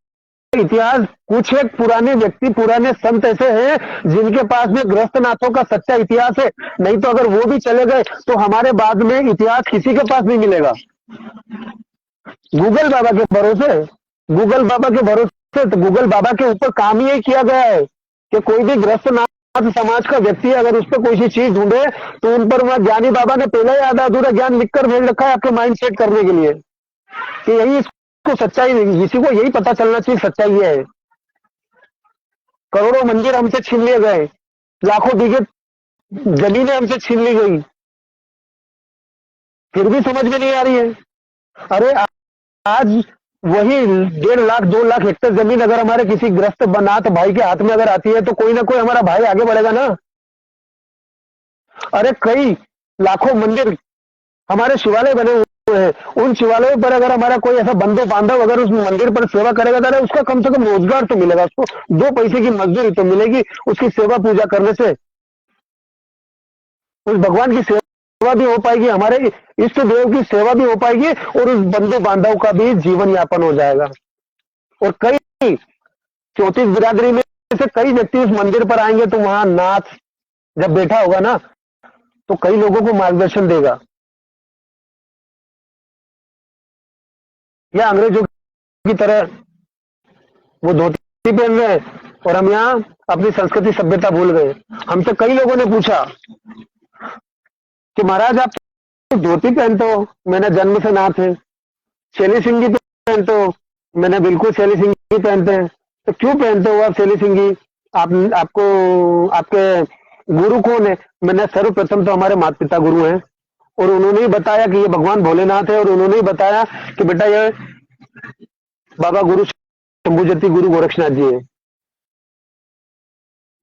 इतिहास, कुछ एक पुराने व्यक्ति, पुराने संत ऐसे हैं जिनके पास में ग्रस्तनाथों का सच्चा इतिहास है। नहीं तो अगर वो भी चले गए तो हमारे बाद में इतिहास किसी के पास नहीं मिलेगा। गूगल बाबा के भरोसे, गूगल बाबा के भरोसे, तो गूगल बाबा के ऊपर काम ही किया गया है कि कोई भी ग्रस्तनाथ समाज का व्यक्ति अगर उस पर कोई सी चीज ढूंढे तो उन पर वहां ज्ञानी बाबा ने पहले ही आधा अधूरा ज्ञान लिखकर भेज रखा है आपके माइंड सेट करने के लिए कि यही को सच्चाई, किसी को यही पता चलना चाहिए सच्चाई ये है। करोड़ों मंदिर हमसे छीन लिए गए, लाखों बीघे जमीनें हमसे छीन ली गई, फिर भी समझ में नहीं आ रही है। अरे आज वही 1.5 लाख 2 लाख हेक्टेयर जमीन अगर हमारे किसी ग्रस्त नाथ भाई के हाथ में अगर आती है तो कोई ना कोई हमारा भाई आगे बढ़ेगा ना। अरे कई लाखों मंदिर हमारे शिवालय बने है, उन शिवालयों पर अगर हमारा कोई ऐसा बंधु बांधव अगर उस मंदिर पर सेवा करेगा तो उसका कम से कम रोजगार तो मिलेगा, उसको 2 पैसे की मजदूरी तो मिलेगी उसकी सेवा पूजा करने से। उस भगवान की सेवा भी हो पाएगी, हमारे इष्ट देव की सेवा भी हो पाएगी और उस बंधु बांधव का भी जीवन यापन हो जाएगा। और कई 34 बिरादरी में से कई व्यक्ति उस मंदिर पर आएंगे तो वहां नाथ जब बैठा होगा ना तो कई लोगों को मार्गदर्शन देगा। या अंग्रेजों की तरह वो धोती पहन रहे हैं और हम यहाँ अपनी संस्कृति सभ्यता भूल गए। हमसे कई लोगों ने पूछा कि महाराज आप तो धोती पहनते हो, मैंने जन्म से नाथ है। शैली सिंह जी पहनते हो, मैंने बिल्कुल शैली सिंह जी पहनते हैं। तो क्यों पहनते हो आप शैली सिंह जी? आपको आपके गुरु कौन है? मैंने सर्वप्रथम तो हमारे माता पिता गुरु हैं और उन्होंने ही बताया कि ये भगवान भोलेनाथ है और उन्होंने ही बताया कि बेटा ये बाबा गुरु शंभुजती गुरु गोरक्षनाथ जी है।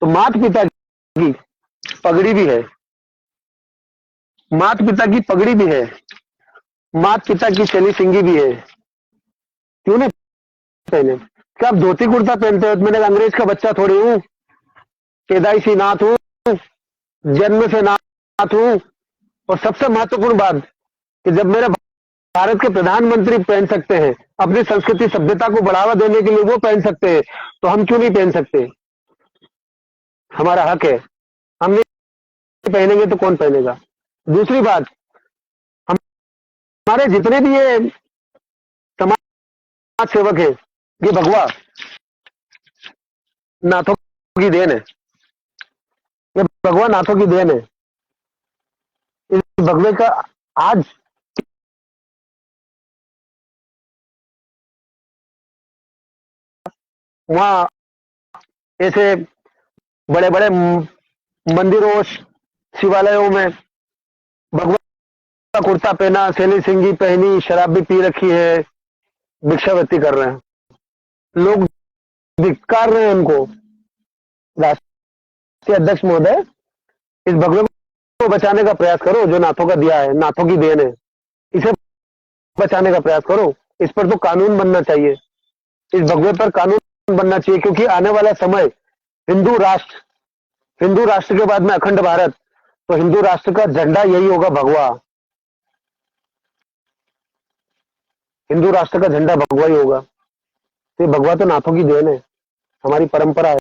तो माता पिता की पगड़ी भी है, माता पिता की पगड़ी भी है, माता पिता की शैली सिंगी भी है। क्यों नहीं पहने? क्या आप धोती कुर्ता पहनते हो? मैंने अंग्रेज का बच्चा थोड़ी हूं, पैदाइशी नाथ हूं, जन्म से नाथ हूं। और सबसे महत्वपूर्ण बात कि जब मेरे भारत के प्रधानमंत्री पहन सकते हैं, अपनी संस्कृति सभ्यता को बढ़ावा देने के लिए वो पहन सकते हैं, तो हम क्यों नहीं पहन सकते? हमारा हक है, हम नहीं पहनेंगे तो कौन पहनेगा? दूसरी बात, हमारे जितने भी ये समाज सेवक है, ये भगवा नाथों की देन है, ये भगवा नाथों की देन है। इस भगवे का आज वहां ऐसे बड़े बड़े मंदिरों शिवालयों में भगवा कुर्ता पहना, शैली सिंगी पहनी, शराब भी पी रखी है, भिक्षावृत्ति कर रहे हैं लोग, धिक्कार रहे हैं उनको। राष्ट्रीय अध्यक्ष महोदय, इस भगवे को बचाने का प्रयास करो जो नाथों का दिया है, नाथों की देन है, इसे बचाने का प्रयास करो। इस पर तो कानून बनना चाहिए, इस भगवे पर कानून बनना चाहिए, क्योंकि आने वाला समय हिंदू राष्ट्र के बाद में अखंड भारत, तो हिंदू राष्ट्र का झंडा यही होगा, भगवा। हिंदू राष्ट्र का झंडा भगवा ही होगा। तो भगवा तो नाथों की देन है, हमारी परंपरा है,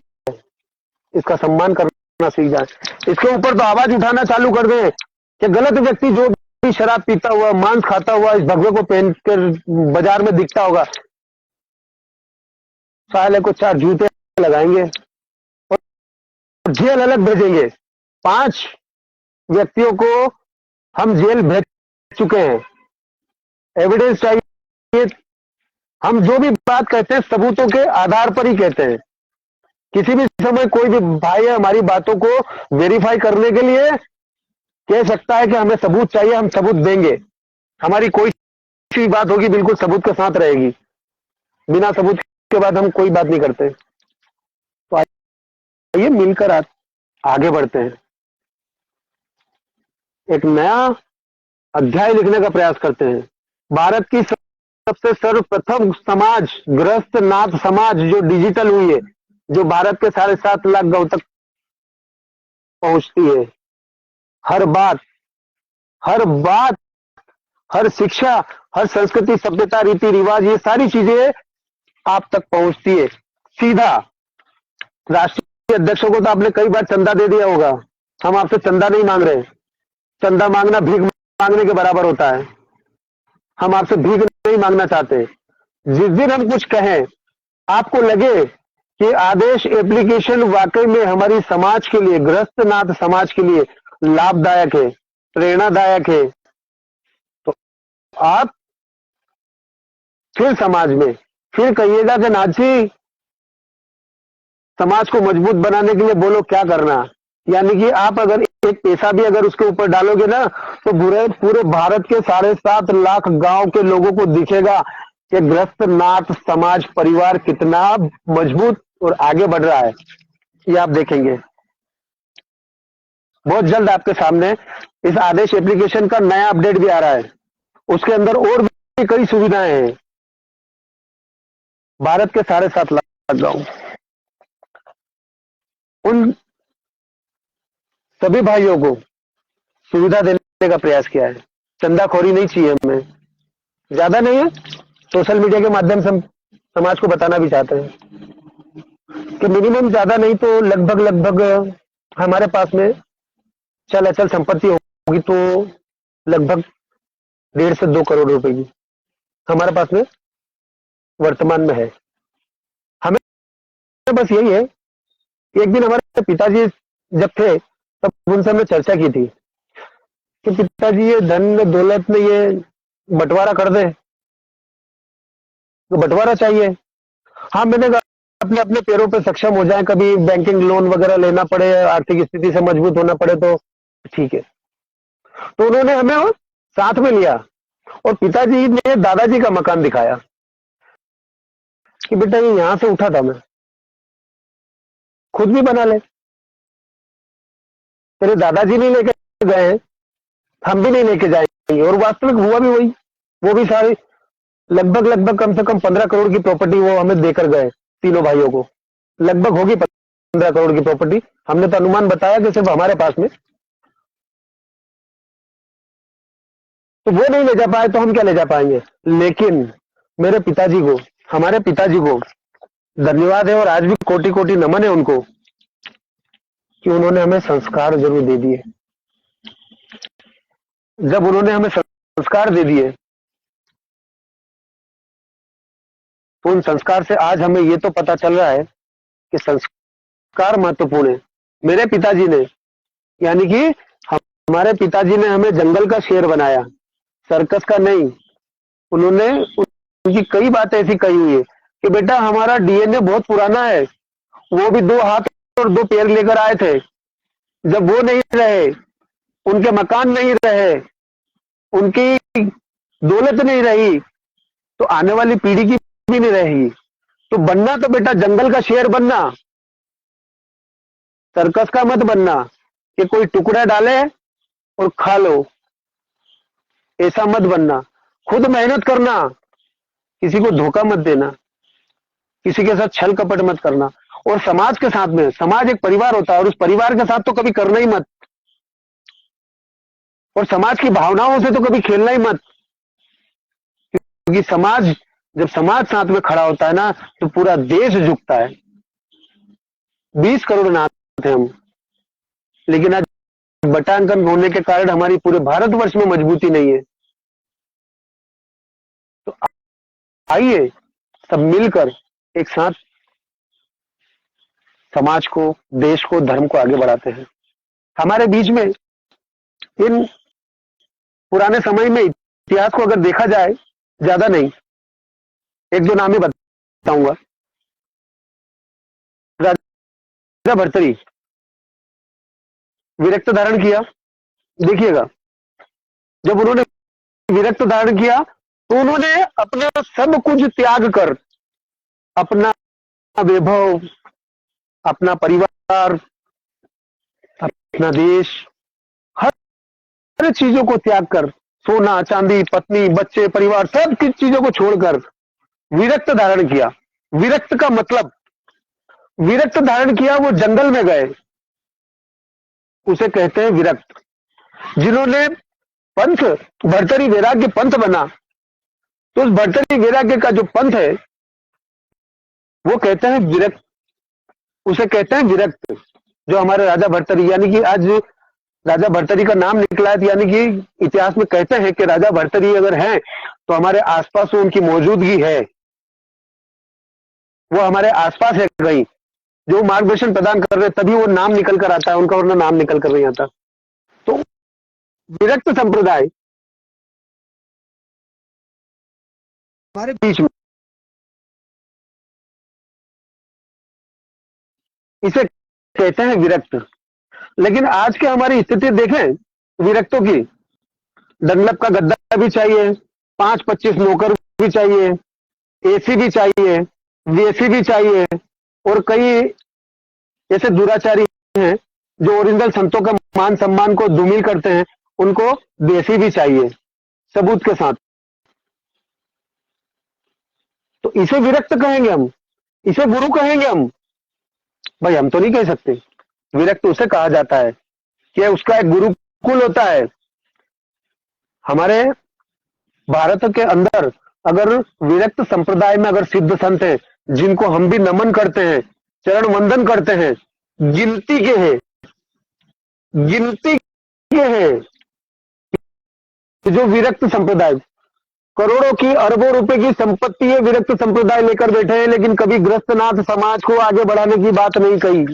इसका सम्मान करना सीख जाए। इसके ऊपर तो आवाज उठाना चालू कर दें कि गलत व्यक्ति जो भी शराब पीता हुआ, मांस खाता हुआ इस भगवे को पहन कर बाजार में दिखता होगा, साले को 4 जूते लगाएंगे और जेल अलग भेजेंगे। 5 व्यक्तियों को हम जेल भेज चुके हैं, एविडेंस चाहिए। हम जो भी बात कहते हैं सबूतों के आधार पर ही कहते हैं। किसी भी समय कोई भी भाई हमारी बातों को वेरीफाई करने के लिए कह सकता है कि हमें सबूत चाहिए, हम सबूत देंगे। हमारी कोई सी बात होगी बिल्कुल सबूत के साथ रहेगी, बिना सबूत के बाद हम कोई बात नहीं करते। तो आइए मिलकर आगे बढ़ते हैं, एक नया अध्याय लिखने का प्रयास करते हैं। भारत की सबसे सर्वप्रथम समाज गृहस्थ नाथ समाज जो डिजिटल हुई है, जो भारत के 7.5 लाख गांव तक पहुंचती है। हर बात, हर शिक्षा, हर संस्कृति सभ्यता रीति रिवाज, ये सारी चीजें आप तक पहुंचती है सीधा। राष्ट्रीय अध्यक्षों को तो आपने कई बार चंदा दे दिया होगा, हम आपसे चंदा नहीं मांग रहे। चंदा मांगना भीख मांगने के बराबर होता है, हम आपसे भीख नहीं मांगना चाहते। जिस दिन हम कुछ कहें, आपको लगे कि आदेश एप्लीकेशन वाकई में हमारी समाज के लिए, गृहस्थनाथ समाज के लिए लाभदायक है, प्रेरणादायक है, तो आप फिर समाज में फिर कहिएगा कि नाथ जी समाज को मजबूत बनाने के लिए बोलो क्या करना। यानी कि आप अगर एक पैसा भी अगर उसके ऊपर डालोगे ना, तो पूरे भारत के 7.5 लाख गांव के लोगों को दिखेगा कि गृहस्थनाथ समाज परिवार कितना मजबूत और आगे बढ़ रहा है। ये आप देखेंगे बहुत जल्द आपके सामने। इस आदेश एप्लीकेशन का नया अपडेट भी आ रहा है, उसके अंदर और भी कई सुविधाएं हैं। भारत के 7.5 लाख गांव, उन सभी भाइयों को सुविधा देने का प्रयास किया है। चंदाखोरी नहीं चाहिए हमें, ज्यादा नहीं है। सोशल मीडिया के माध्यम से हम समाज को बताना भी चाहते हैं कि मिनिमम ज्यादा नहीं तो लगभग लगभग हमारे पास में चल अचल संपत्ति होगी तो लगभग 1.5 से 2 करोड़ रुपए की हमारे पास में वर्तमान में है। हमें बस यही है, एक दिन हमारे पिताजी जब थे तब उनसे हमने चर्चा की थी कि पिताजी ये धन दौलत में ये बंटवारा कर दे, तो बंटवारा चाहिए। हाँ, मैंने कहा अपने अपने पैरों पे सक्षम हो जाए, कभी बैंकिंग लोन वगैरह लेना पड़े, आर्थिक स्थिति से मजबूत होना पड़े तो ठीक है। तो उन्होंने हमें साथ में लिया और पिताजी ने दादाजी का मकान दिखाया कि बेटा ये यहां से उठा था, मैं खुद भी बना ले। तेरे दादाजी नहीं लेके गए, हम भी नहीं लेके जाएंगे। और वास्तविक हुआ भी वही। वो भी सारी लगभग लगभग कम से कम 15 करोड़ की प्रॉपर्टी वो हमें देकर गए, तीनों भाइयों को। लगभग होगी 15 करोड़ की प्रॉपर्टी। हमने तो अनुमान बताया कि सिर्फ हमारे पास में। तो वो नहीं ले जा पाए तो हम क्या ले जा पाएंगे। लेकिन मेरे पिताजी को, हमारे पिताजी को धन्यवाद है और आज भी कोटि कोटि नमन है उनको कि उन्होंने हमें संस्कार जरूर दे दिए। जब उन्होंने हमें संस्कार दे दिए तो उन संस्कार से आज हमें ये तो पता चल रहा है कि संस्कार महत्वपूर्ण है। मेरे पिताजी ने, यानी कि हमारे पिताजी ने हमें जंगल का शेर बनाया, सर्कस का नहीं। उन्होंने उनकी कई बातें ऐसी कही हुई है कि बेटा हमारा डीएनए बहुत पुराना है। वो भी 2 हाथ और 2 पैर लेकर आए थे। जब वो नहीं रहे, उनके मकान नहीं रहे, उनकी दौलत नहीं रही, तो आने वाली पीढ़ी की भी नहीं रहेगी। तो बनना तो बेटा जंगल का शेर बनना, सर्कस का मत बनना कि कोई टुकड़ा डाले और खा लो, ऐसा मत बनना। खुद मेहनत करना, किसी को धोखा मत देना, किसी के साथ छल कपट मत करना। और समाज के साथ में, समाज एक परिवार होता है और उस परिवार के साथ तो कभी करना ही मत। और समाज की भावनाओं से तो कभी खेलना ही मत, क्योंकि समाज, जब समाज साथ में खड़ा होता है ना तो पूरा देश झुकता है। 20 करोड़ नाथ हैं हम, लेकिन आज बटांकन होने के कारण हमारी पूरे भारतवर्ष में मजबूती नहीं है। तो आइए सब मिलकर एक साथ समाज को, देश को, धर्म को आगे बढ़ाते हैं। हमारे बीच में इन पुराने समय में इतिहास को अगर देखा जाए, ज्यादा नहीं, 1-2 नाम ही बताऊंगा। राजा भर्तरी विरक्त धारण किया। देखिएगा, जब उन्होंने विरक्त धारण किया तो उन्होंने अपना सब कुछ त्याग कर, अपना वैभव, अपना परिवार, अपना देश, हर चीजों को त्याग कर, सोना चांदी, पत्नी, बच्चे, परिवार, सब की चीजों को छोड़कर विरक्त धारण किया। विरक्त का मतलब, विरक्त धारण किया, वो जंगल में गए, उसे कहते हैं विरक्त। जिन्होंने पंथ भर्तरी वैराग्य पंथ बना, तो उस भर्तरी वैराग्य का जो पंथ है वो कहते हैं विरक्त, उसे कहते हैं विरक्त। जो हमारे राजा भर्तरी, यानी कि आज राजा भर्तरी का नाम निकला है, यानी कि इतिहास में कहते हैं कि राजा भर्तरी अगर हैं तो हमारे आसपास उनकी मौजूदगी है, वो हमारे आसपास है कहीं, जो मार्गदर्शन प्रदान कर रहे, तभी वो नाम निकल कर आता है उनका, वरना नाम निकल कर नहीं आता। तो विरक्त संप्रदाय हमारे बीच में, इसे कहते हैं विरक्त। लेकिन आज के हमारी स्थिति देखें विरक्तों की, डनलप का गद्दा भी चाहिए, 5-25 नौकर भी चाहिए, एसी भी चाहिए, वीएसी भी चाहिए, और कई ऐसे दुराचारी हैं जो ओरिजिनल संतों का मान सम्मान को धूमिल करते हैं, उनको देसी भी चाहिए। सबूत के साथ। तो इसे विरक्त कहेंगे हम, इसे गुरु कहेंगे हम? भाई हम तो नहीं कह सकते। विरक्त उसे कहा जाता है कि उसका एक गुरुकुल होता है। हमारे भारत के अंदर अगर विरक्त संप्रदाय में अगर सिद्ध संत हैं जिनको हम भी नमन करते हैं, चरण वंदन करते हैं, गिनती के हैं, गिनती के हैं, जो विरक्त संप्रदाय, करोड़ों की अरबों रुपए की संपत्ति है, विरक्त संप्रदाय लेकर बैठे हैं, लेकिन कभी ग्रस्तनाथ समाज को आगे बढ़ाने की बात नहीं कही।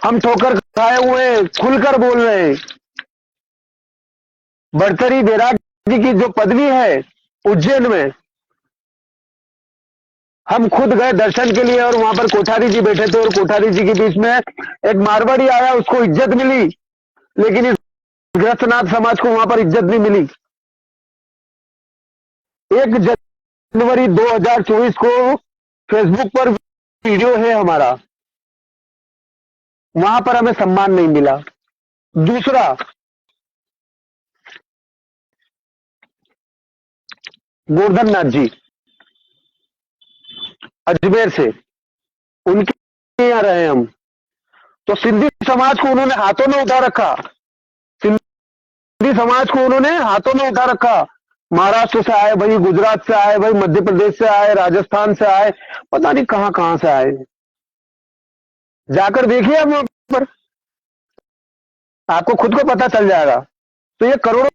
हम ठोकर खाए हुए खुलकर बोल रहे हैं। भर्तृहरि बैराग जी की जो पदवी है उज्जैन में, हम खुद गए दर्शन के लिए और वहां पर कोठारी जी बैठे थे और कोठारी जी के बीच में एक मारवाड़ी आया, उसको इज्जत मिली, लेकिन इस ग्रस्तनाथ समाज को वहां पर इज्जत नहीं मिली। 1 जनवरी 2024 को फेसबुक पर वीडियो है हमारा, वहां पर हमें सम्मान नहीं मिला। दूसरा, गोवर्धन नाथ जी अजमेर से, उनके यहाँ रहे हम, तो सिंधी समाज को उन्होंने हाथों में उठा रखा, सिंधी समाज को उन्होंने हाथों में उठा रखा। महाराष्ट्र से आए भाई, गुजरात से आए भाई, मध्य प्रदेश से आए, राजस्थान से आए, पता नहीं कहां कहां से आए। जाकर देखिए आप वहां पर, आपको खुद को पता चल जाएगा। तो ये करोड़ों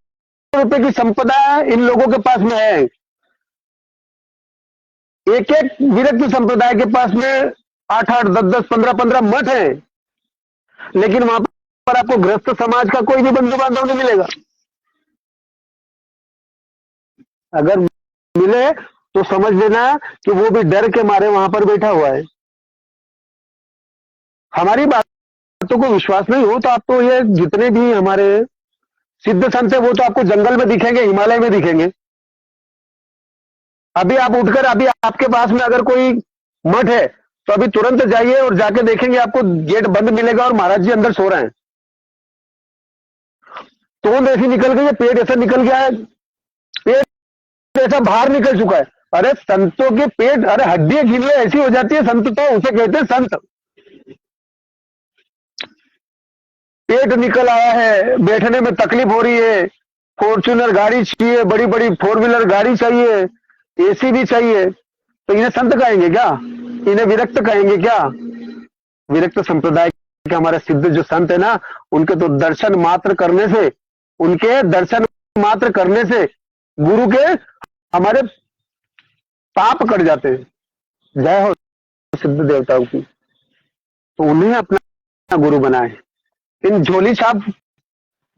रुपए की संपदा इन लोगों के पास में है। एक एक विरक्त संप्रदाय के पास में 8-8, 10-10, 15-15 मठ है, लेकिन वहां पर आपको गृहस्थ समाज का कोई भी बंधु बांधव नहीं मिलेगा। अगर मिले तो समझ लेना कि वो भी डर के मारे वहां पर बैठा हुआ है। हमारी बातों को विश्वास नहीं हो तो आप तो ये जितने भी हमारे सिद्ध संत है वो तो आपको जंगल में दिखेंगे, हिमालय में दिखेंगे। अभी आप उठकर, अभी आपके पास में अगर कोई मठ है तो अभी तुरंत जाइए और जाके देखेंगे आपको गेट बंद मिलेगा और महाराज जी अंदर सो रहे हैं। तोंद ऐसी निकल गई है, पेट ऐसा निकल गया है, पेट ऐसा बाहर निकल चुका है। अरे संतों के पेट, अरे हड्डियां गिनले ऐसी हो जाती है, संत तो उसे कहते हैं संत। पेट निकल आया है, बैठने में तकलीफ हो रही है, फॉर्च्यूनर गाड़ी चाहिए, बड़ी बड़ी 4 व्हीलर गाड़ी चाहिए, एसी भी चाहिए, तो इन्हें संत कहेंगे क्या? इन्हें विरक्त कहेंगे क्या? विरक्त संप्रदाय के हमारे सिद्ध जो संत है ना, उनके तो दर्शन मात्र करने से, उनके दर्शन मात्र करने से गुरु के हमारे पाप कट जाते हैं। जय हो सिद्ध देवताओं की। तो उन्हें अपना गुरु बनाए। इन झोली छाप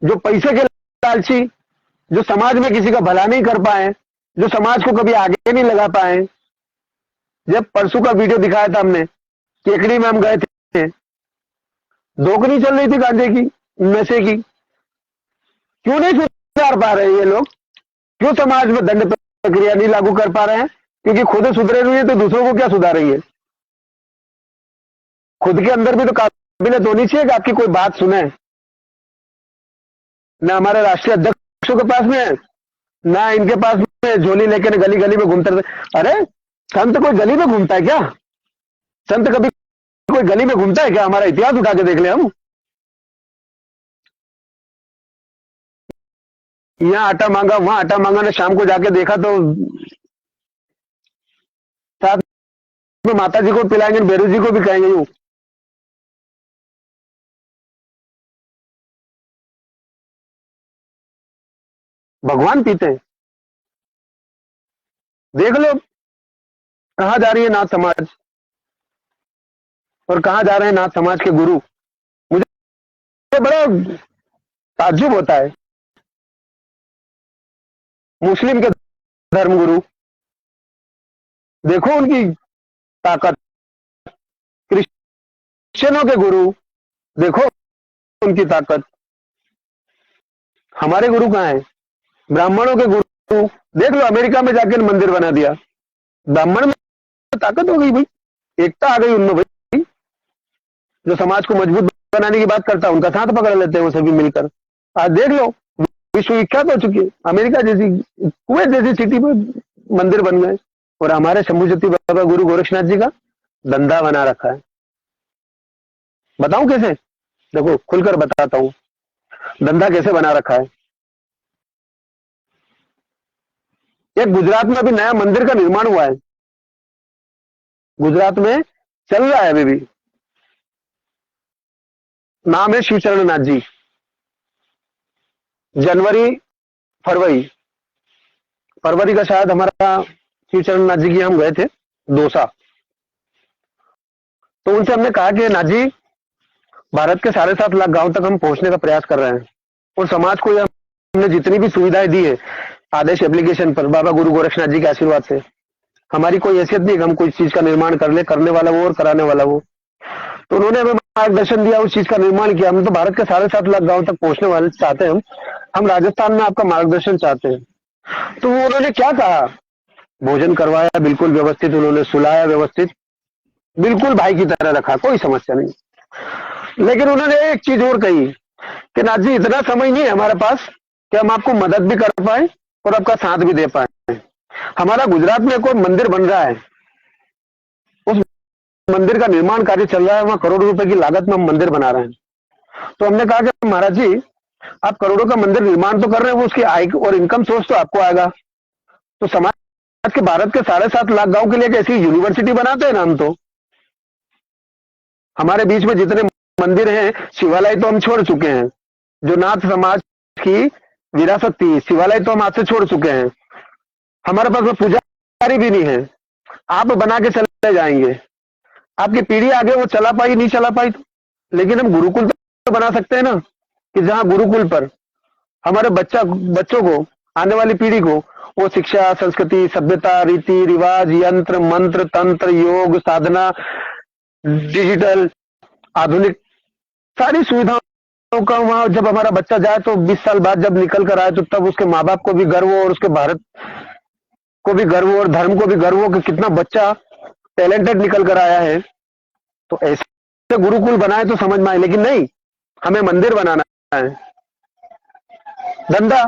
जो पैसे के लालची, जो समाज में किसी का भला नहीं कर पाए, जो समाज को कभी आगे नहीं लगा पाए। जब परसों का वीडियो दिखाया था हमने, केकड़ी में हम गए थे, दोगनी चल रही थी गांजे की, नशे की। क्यों नहीं सुधार पा रहे ये लोग? क्यों समाज में दंड प्रक्रिया नहीं लागू कर पा रहे हैं? क्योंकि खुद सुधरे नहीं है तो दूसरों को क्या सुधारेंगे? खुद के अंदर भी तो काबिलियत होनी चाहिए कि आपकी कोई बात सुने। ना हमारे राष्ट्रीय अध्यक्षों के पास में है, ना इनके पास में झोली लेकर गली गली में घूमते रहते। अरे संत कोई गली में घूमता है क्या? संत कभी कोई गली में घूमता है क्या? हमारा इतिहास उठा के देख ले हम। यहाँ आटा मांगा, वहां आटा मांगा, ने शाम को जाके देखा तो साथ में माता जी को पिलाएंगे, बेरू जी को भी कहेंगे यूं। भगवान पीते हैं। देख लो कहां जा रही है नाथ समाज और कहां जा रहे हैं नाथ समाज के गुरु। मुझे बड़ा ताज्जुब होता है। मुस्लिम के धर्मगुरु देखो उनकी ताकत, क्रिश्चियनों के गुरु देखो उनकी ताकत। हमारे गुरु कहां है? ब्राह्मणों के गुरु देख लो, अमेरिका में जाकर मंदिर बना दिया। ब्राह्मण में ताकत हो गई भाई, एकता आ गई उनमें भाई। जो समाज को मजबूत बनाने की बात करता है उनका साथ पकड़ लेते हैं वो सभी मिलकर। आज देख लो विश्वविख्यात हो चुकी है। अमेरिका जैसी, कुवैत जैसी सिटी में मंदिर बन गए, और हमारे शंभू बाबा गुरु गोरक्षनाथ जी का धंधा बना रखा है। बताऊं कैसे? देखो खुलकर बताता हूं, धंधा कैसे बना रखा है। एक गुजरात में अभी नया मंदिर का निर्माण हुआ है, गुजरात में चल रहा है अभी भी, नाम है शिवचरण नाथ जी। जनवरी फरवरी फरवरी का शायद हमारा शिवचरण नाथ जी की हम गए थे दौसा। तो उनसे हमने कहा कि नाथ जी, भारत के 7.5 लाख गांव तक हम पहुंचने का प्रयास कर रहे हैं, और समाज को हमने जितनी भी सुविधाएं दी है आदेश एप्लीकेशन पर बाबा गुरु गोरक्षनाथ जी के आशीर्वाद से, हमारी कोई हैसियत नहीं कि हम कोई चीज का निर्माण कर ले, करने वाला वो और कराने वाला वो। तो उन्होंने हमें मार्गदर्शन दिया, उस चीज का निर्माण किया। हम तो भारत के 7.5 लाख गांव तक पहुंचने वाले चाहते हैं, हम राजस्थान में आपका मार्गदर्शन चाहते हैं। तो उन्होंने क्या कहा, भोजन करवाया बिल्कुल व्यवस्थित, उन्होंने सुलाया व्यवस्थित, बिल्कुल भाई की तरह रखा, कोई समस्या नहीं। लेकिन उन्होंने एक चीज और कही कि नाथ जी, इतना समय नहीं है हमारे पास कि हम आपको मदद भी कर पाए और आपका साथ भी दे पाए। हमारा गुजरात में कोई मंदिर बन रहा है, उस मंदिर का निर्माण कार्य चल रहा है, वहां करोड़ों रुपए की लागत में हम मंदिर बना रहे हैं। तो हमने कहा कि महाराज जी, आप करोड़ों का मंदिर निर्माण तो कर रहे हैं, वो उसकी आय और इनकम सोर्स तो आपको आएगा। तो समाज के, भारत के 7.5 लाख गांव के लिए ऐसी यूनिवर्सिटी बनाते हैं ना हम। तो हमारे बीच में जितने मंदिर हैं, शिवालय तो हम छोड़ चुके हैं, जो नाथ समाज की विरासत थी, शिवालय तो हम आज से छोड़ चुके हैं। हमारे पास पुजारी भी नहीं है, आप बना के चले जाएंगे, आपकी पीढ़ी आगे वो चला पाई नहीं चला पाई तो, लेकिन हम गुरुकुल तो बना सकते हैं ना, कि जहां गुरुकुल पर हमारे बच्चों को, आने वाली पीढ़ी को, वो शिक्षा, संस्कृति, सभ्यता, रीति रिवाज, यंत्र मंत्र, तंत्र, योग, साधना, डिजिटल, आधुनिक सारी सुविधाओं का वहां जब हमारा बच्चा जाए तो 20 साल बाद जब निकल कर आए, तो तब उसके माँ बाप को भी गर्व हो, और उसके भारत को भी गर्व हो, और धर्म को भी गर्व हो कि कितना बच्चा टैलेंटेड निकल कर आया है। तो ऐसे गुरुकुल बनाए तो समझ में आए, लेकिन नहीं, हमें मंदिर बनाना है, धंधा।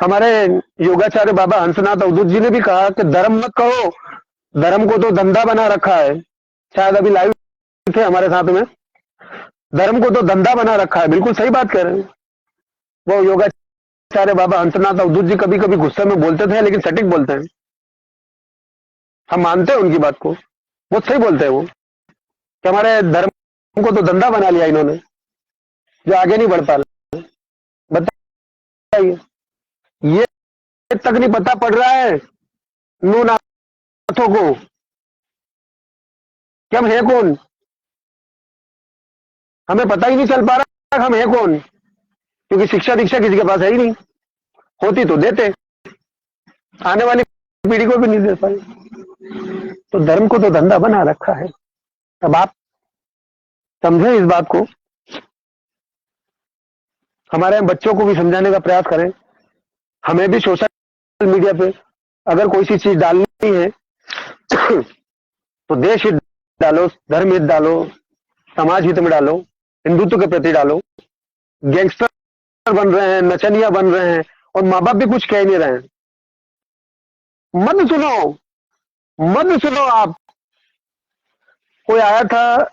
हमारे योगाचार्य बाबा हंसनाथ अवधूत जी ने भी कहा कि धर्म मत कहो, धर्म को तो धंधा बना रखा है। शायद अभी लाइव थे हमारे साथ में, धर्म को तो धंधा बना रखा है, बिल्कुल सही बात कह रहे हैं। वो योगाचार्य बाबा हंसनाथ अवधूत जी कभी कभी गुस्से में बोलते थे, लेकिन सटीक बोलते हैं, हम मानते हैं उनकी बात को, बहुत सही बोलते हैं वो, कि हमारे धर्म को तो धंधा बना लिया इन्होंने, जो आगे नहीं बढ़ पा रहे। बताइए, ये तक नहीं पता पड़ रहा है नू नाथों को कि हम है कौन, हमें पता ही नहीं चल पा रहा हम है कौन, क्योंकि शिक्षा दीक्षा किसी के पास है ही नहीं, होती तो देते, आने वाली पीढ़ी को भी नहीं दे पाए। तो धर्म को तो धंधा बना रखा है। अब आप समझें इस बात को, हमारे बच्चों को भी समझाने का प्रयास करें। हमें भी सोशल मीडिया पे अगर कोई सी चीज डालनी है तो देश हित डालो, धर्म हित डालो, समाज हित में डालो, हिंदुत्व के प्रति डालो। गैंगस्टर बन रहे हैं, नचनिया बन रहे हैं, और माँ बाप भी कुछ कह नहीं रहे हैं। मत सुनो आप। कोई आया था,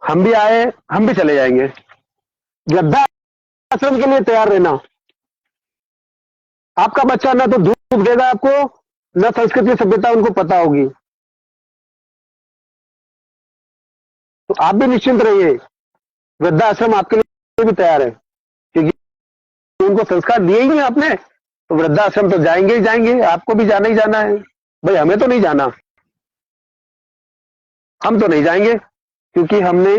हम भी आए, हम भी चले जाएंगे। वृद्धा आश्रम के लिए तैयार रहना। आपका बच्चा ना तो दूध देगा आपको, न संस्कृति सभ्यता उनको पता होगी। तो आप भी निश्चिंत रहिए, वृद्धाश्रम आपके लिए भी तैयार है, क्योंकि उनको संस्कार दिए ही नहीं आपने, तो वृद्धाश्रम तो जाएंगे ही जाएंगे, आपको भी जाना ही जाना है। भाई हमें तो नहीं जाना, हम तो नहीं जाएंगे, क्योंकि हमने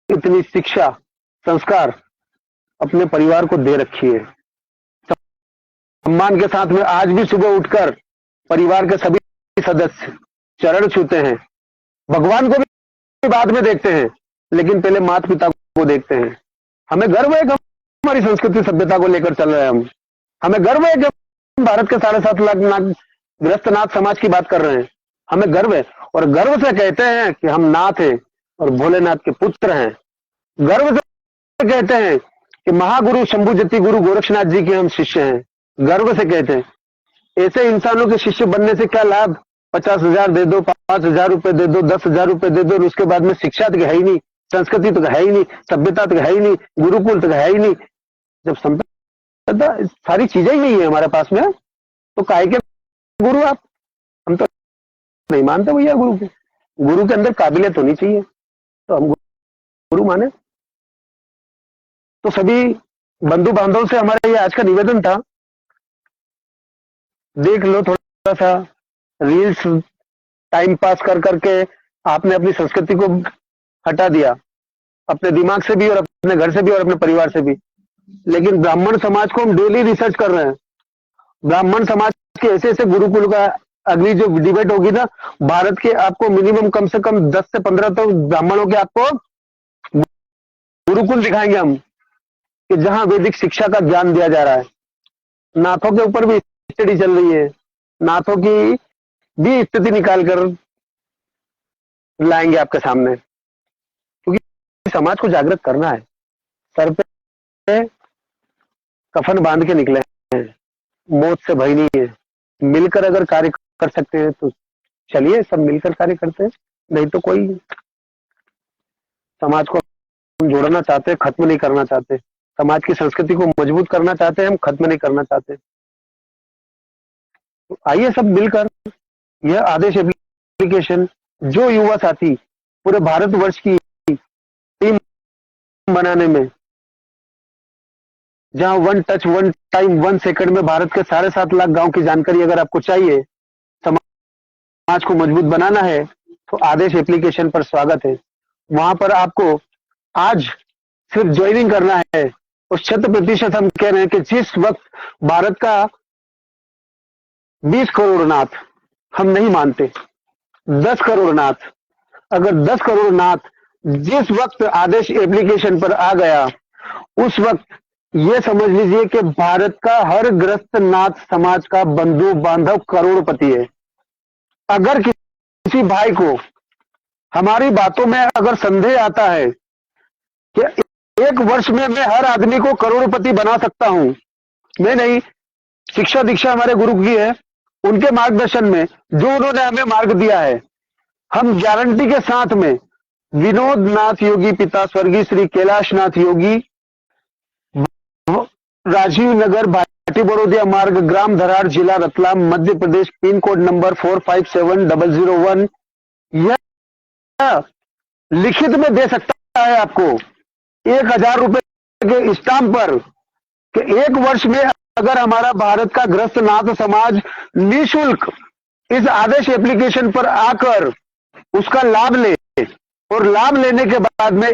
इतनी शिक्षा, संस्कार अपने परिवार को दे रखी है। सम्मान के साथ में आज भी सुबह उठकर परिवार के सभी सदस्य चरण छूते हैं। भगवान को भी बाद में देखते हैं, लेकिन पहले माता पिता को देखते हैं। हमें गर्व है कि हमारी संस्कृति सभ्यता को लेकर चल रहे हैं हम। हमें गर्व है कि हम भारत के 7.5 लाख ग्रस्त नाथ समाज की बात कर रहे हैं। हमें गर्व है, और गर्व से कहते हैं कि हम नाथ हैं और भोलेनाथ के पुत्र हैं। गर्व से कहते हैं कि महागुरु शंभुजति गुरु गोरक्षनाथ जी के हम शिष्य हैं, गर्व से कहते हैं। ऐसे इंसानों के शिष्य बनने से क्या लाभ? 50,000 दे दो, 5,000 रुपए दे दो, 10,000 रुपए दे दो, और उसके बाद में शिक्षा तो है ही नहीं, संस्कृति तो है ही नहीं, सभ्यता तो है ही नहीं, गुरुकुल तो है ही नहीं। जब संपदा सारी चीजें ही नहीं है हमारे पास में, तो काहे के गुरु आप? हम तो नहीं मानते भैया गुरु को। गुरु के अंदर काबिलियत होनी चाहिए, तो हम गुरु माने। तो सभी बंधु बांधव से हमारा ये आज का निवेदन था, देख लो थोड़ा सा रील्स टाइम पास कर करके आपने अपनी संस्कृति को हटा दिया, अपने दिमाग से भी और अपने घर से भी और अपने परिवार से भी। लेकिन ब्राह्मण समाज को हम डेली रिसर्च कर रहे हैं। ब्राह्मण समाज के ऐसे ऐसे गुरुकुल का अगली जो डिबेट होगी ना, भारत के आपको मिनिमम कम से कम 10 से 15 तो ब्राह्मणों के आपको गुरुकुल दिखाएंगे हम, कि जहां वैदिक शिक्षा का ज्ञान दिया जा रहा है। नाथों के ऊपर भी स्टडी चल रही है, नाथों की भी स्थिति निकाल कर लाएंगे आपके सामने, क्योंकि समाज को जागृत करना है। सर पे कफन बांध के निकले हैं, मौत से भय नहीं है। मिलकर अगर कार्य कर सकते हैं तो चलिए सब मिलकर कार्य करते हैं, नहीं तो कोई समाज को हम जोड़ना चाहते हैं, खत्म नहीं करना चाहते। समाज की संस्कृति को मजबूत करना चाहते हैं, हम खत्म नहीं करना चाहते। तो आइए सब मिलकर यह आदेश एप्लीकेशन जो युवा साथी पूरे भारतवर्ष की टीम बनाने में, जहां one touch one time 1 second में भारत के 7.5 लाख गांव की जानकारी अगर आपको चाहिए, समाज को मजबूत बनाना है, तो आदेश एप्लीकेशन पर स्वागत है। वहां पर आपको आज सिर्फ ज्वाइनिंग करना है, और 100% हम कह रहे हैं कि जिस वक्त भारत का 20 करोड़ नाथ, हम नहीं मानते 10 करोड़ नाथ, अगर 10 करोड़ नाथ जिस वक्त आदेश एप्लीकेशन पर आ गया, उस वक्त ये समझ लीजिए कि भारत का हर ग्रस्त नाथ समाज का बंधु बांधव करोड़पति है। अगर किसी भाई को हमारी बातों में अगर संदेह आता है कि 1 वर्ष में मैं हर आदमी को करोड़पति बना सकता हूं, मैं नहीं, शिक्षा दीक्षा हमारे गुरु की है, उनके मार्गदर्शन में जो उन्होंने हमें मार्ग दिया है, हम गारंटी के साथ में विनोद नाथ योगी पिता स्वर्गीय श्री कैलाश नाथ योगी, राजीव नगर, भाटी बड़ौदिया मार्ग, ग्राम धराड़, जिला Ratlam, Madhya Pradesh, pin code number 457001, यह लिखित में दे सकता है आपको 1,000 रुपए के स्टाम्प पर, कि 1 वर्ष में अगर हमारा भारत का ग्रस्त नाथ समाज निःशुल्क इस आदेश एप्लीकेशन पर आकर उसका लाभ ले, और लाभ लेने के बाद में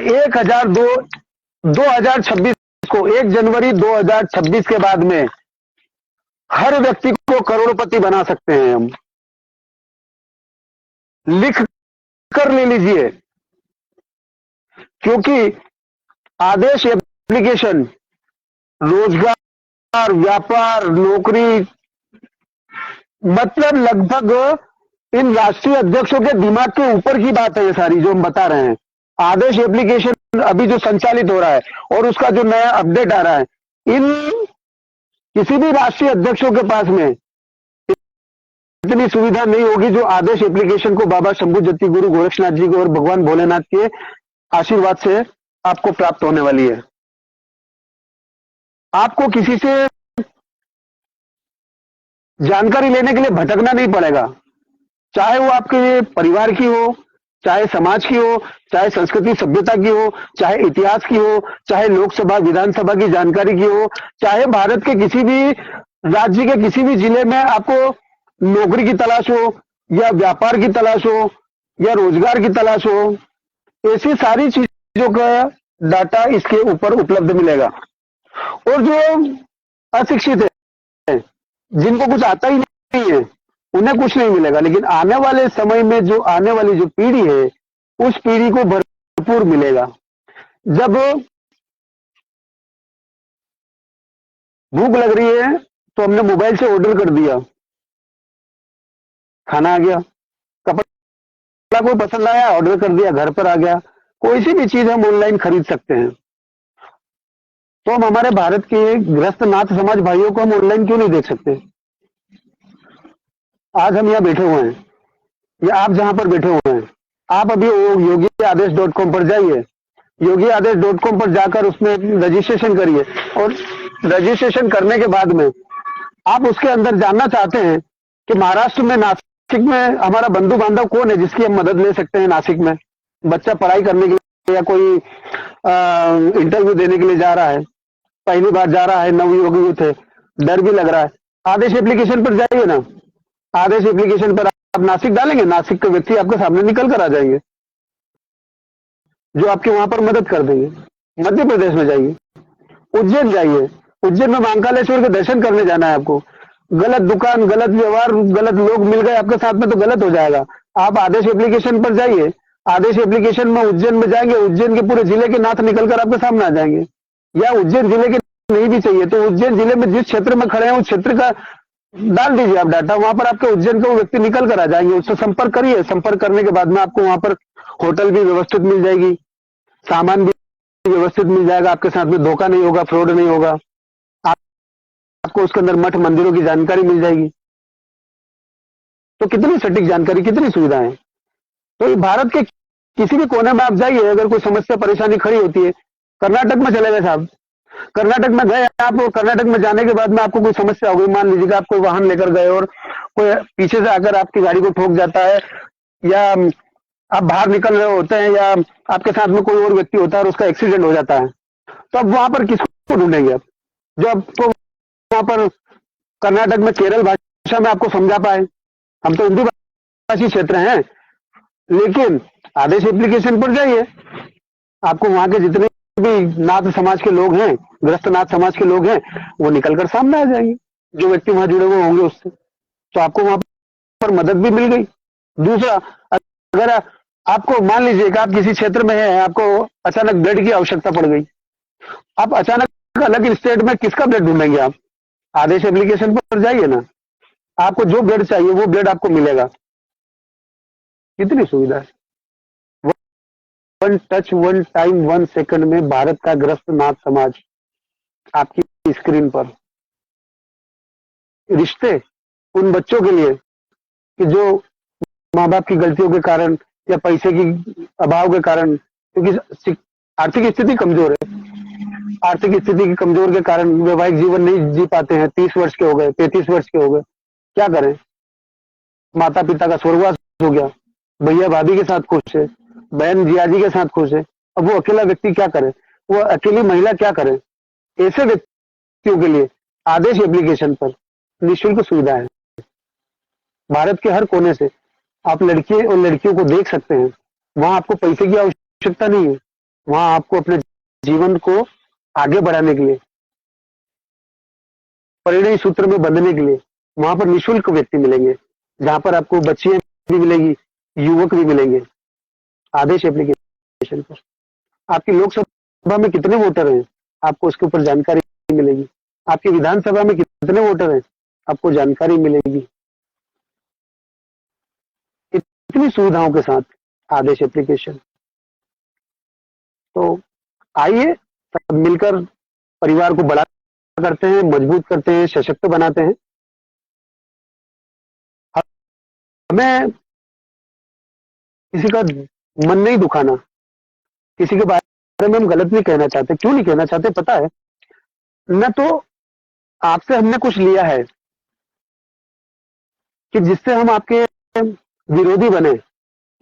2026 को 1 जनवरी 2026 के बाद में हर व्यक्ति को करोड़पति बना सकते हैं हम। लिख कर ले लीजिए, क्योंकि आदेश एप्लीकेशन रोजगार, व्यापार, नौकरी, मतलब लगभग इन राष्ट्रीय अध्यक्षों के दिमाग के ऊपर की बात है ये सारी जो हम बता रहे हैं। आदेश एप्लीकेशन अभी जो संचालित हो रहा है और उसका जो नया अपडेट आ रहा है, इन किसी भी राष्ट्रीय अध्यक्षों के पास में इतनी सुविधा नहीं होगी जो आदेश एप्लीकेशन को बाबा शंभुजति गुरु गोरक्षनाथ जी को और भगवान भोलेनाथ के आशीर्वाद से आपको प्राप्त होने वाली है। आपको किसी से जानकारी लेने के लिए भटकना नहीं पड़ेगा, चाहे वो आपके परिवार की हो, चाहे समाज की हो, चाहे संस्कृति सभ्यता की हो, चाहे इतिहास की हो, चाहे लोकसभा विधानसभा की जानकारी की हो, चाहे भारत के किसी भी राज्य के किसी भी जिले में आपको नौकरी की तलाश हो, या व्यापार की तलाश हो, या रोजगार की तलाश हो, ऐसी सारी चीजों का डाटा इसके ऊपर उपलब्ध मिलेगा। और जो अशिक्षित है, जिनको कुछ आता ही नहीं है, उन्हें कुछ नहीं मिलेगा, लेकिन आने वाले समय में जो आने वाली जो पीढ़ी है, उस पीढ़ी को भरपूर मिलेगा। जब भूख लग रही है तो हमने मोबाइल से ऑर्डर कर दिया, खाना आ गया, कपड़ा कोई पसंद आया ऑर्डर कर दिया, घर पर आ गया। कोई सी भी चीज हम ऑनलाइन खरीद सकते हैं। तो हम हमारे भारत के ग्रस्त नाथ समाज भाइयों को हम ऑनलाइन क्यों नहीं देख सकते? आज हम यहाँ बैठे हुए हैं या आप जहां पर बैठे हुए हैं, आप अभी योगी आदेश .com पर जाइए, योगी आदेश .com पर जाकर उसमें रजिस्ट्रेशन करिए, और रजिस्ट्रेशन करने के बाद में आप उसके अंदर जानना चाहते हैं कि महाराष्ट्र में, नासिक में हमारा बंधु बांधव कौन है जिसकी हम मदद ले सकते हैं। नासिक में बच्चा पढ़ाई करने के लिए या कोई इंटरव्यू देने के लिए जा रहा है, पहली बार जा रहा है, नवयुवक है, डर भी लग रहा है, आदेश एप्लीकेशन पर जाइए ना। आदेश एप्लीकेशन पर आप नासिक डालेंगे, नासिक के व्यक्ति आपके सामने निकल कर आ जाएंगे जो आपके वहां पर मदद कर देंगे। मध्य प्रदेश में जाइए, उज्जैन जाइए, उज्जैन में महाकालेश्वर के दर्शन करने जाना है आपको, गलत दुकान, गलत व्यवहार, गलत लोग मिल गए आपके साथ में तो गलत हो जाएगा। आप आदेश एप्लीकेशन पर जाइए, आदेश एप्लीकेशन में उज्जैन में जाएंगे, उज्जैन के पूरे जिले के नाथ निकलकर आपके सामने आ जाएंगे। या उज्जैन जिले के नहीं भी चाहिए तो उज्जैन जिले में जिस क्षेत्र में खड़े हैं उस क्षेत्र का डाल दीजिए आप डाटा, वहां पर आपके उज्जैन के वो व्यक्ति निकल कर आ जाएंगे। उससे संपर्क करिए, संपर्क करने के बाद में आपको वहां पर होटल भी व्यवस्थित मिल जाएगी, सामान भी व्यवस्थित मिल जाएगा, आपके साथ में धोखा नहीं होगा, फ्रॉड नहीं होगा, आपको उसके अंदर मठ मंदिरों की जानकारी मिल जाएगी। तो कितनी सटीक जानकारी, कितनी सुविधाएं। तो ये भारत के किसी भी कोने में आप जाइए, अगर कोई समस्या परेशानी खड़ी होती है, कर्नाटक में चले गए साहब, कर्नाटक में गए आप, कर्नाटक में जाने के बाद में आपको कोई समस्या हो गई, मान लीजिए आप कोई वाहन लेकर गए और कोई पीछे से आकर आपकी गाड़ी को ठोक जाता है, या आप बाहर निकल रहे होते हैं, या आपके साथ में कोई और व्यक्ति होता है और उसका एक्सीडेंट हो जाता है, तो अब वहां पर किसको ढूंढेंगे आप, जो आपको वहां पर कर्नाटक में केरल भाषा में आपको समझा पाए। हम तो हिंदी भाषी क्षेत्र हैं, लेकिन आदेश एप्लीकेशन पर जाइए, आपको वहां के जितने भी नाथ समाज के लोग हैं, ग्रस्त नाथ समाज के लोग हैं, वो निकलकर सामने आ जाएंगे, जो व्यक्ति वहां जुड़े हुए होंगे उससे, तो आपको वहां पर मदद भी मिल गई। दूसरा, अगर आपको मान लीजिए कि आप किसी क्षेत्र में हैं, आपको अचानक बेड की आवश्यकता पड़ गई, आप अचानक अलग स्टेट में किसका बेड ढूंढेंगे आप? आदेश एप्लीकेशन पर जाइए ना, आपको जो बेड चाहिए वो बेड आपको मिलेगा। कितनी सुविधा है। One touch, one time, one second में भारत का ग्रस्त नाथ समाज आपकी स्क्रीन पर। रिश्ते उन बच्चों के लिए कि जो माँ बाप की गलतियों के कारण या पैसे की अभाव के कारण, क्योंकि आर्थिक स्थिति कमजोर है, आर्थिक स्थिति की कमजोर के कारण वैवाहिक जीवन नहीं जी पाते हैं, 30 वर्ष के हो गए, 35 वर्ष के हो गए, क्या करें? माता पिता का स्वर्गवास हो गया, भैया भाभी के साथ खुश है, बहन जियाजी के साथ खुश है, अब वो अकेला व्यक्ति क्या करे, वो अकेली महिला क्या करे? ऐसे व्यक्तियों के लिए आदेश एप्लीकेशन पर निःशुल्क सुविधा है। भारत के हर कोने से आप लड़के और लड़कियों को देख सकते हैं। वहां आपको पैसे की आवश्यकता नहीं है, वहां आपको अपने जीवन को आगे बढ़ाने के लिए, परिणय सूत्र में बंधने के लिए वहां पर निःशुल्क व्यक्ति मिलेंगे, जहां पर आपको बच्चियां भी मिलेगी, युवक भी मिलेंगे। आदेश एप्लीकेशन पर आपकी लोकसभा में कितने वोटर हैं, आपको उसके ऊपर जानकारी मिलेगी। आपकी विधानसभा में कितने वोटर हैं, आपको जानकारी मिलेगी। इतनी सुविधाओं के साथ आदेश एप्लीकेशन। तो आइए सब मिलकर परिवार को बड़ा करते हैं, मजबूत करते हैं, सशक्त बनाते हैं। हमें किसी का मन नहीं दुखाना, किसी के बारे में हम गलत नहीं कहना चाहते। क्यों नहीं कहना चाहते पता है? न तो आपसे हमने कुछ लिया है कि जिससे हम आपके विरोधी बने,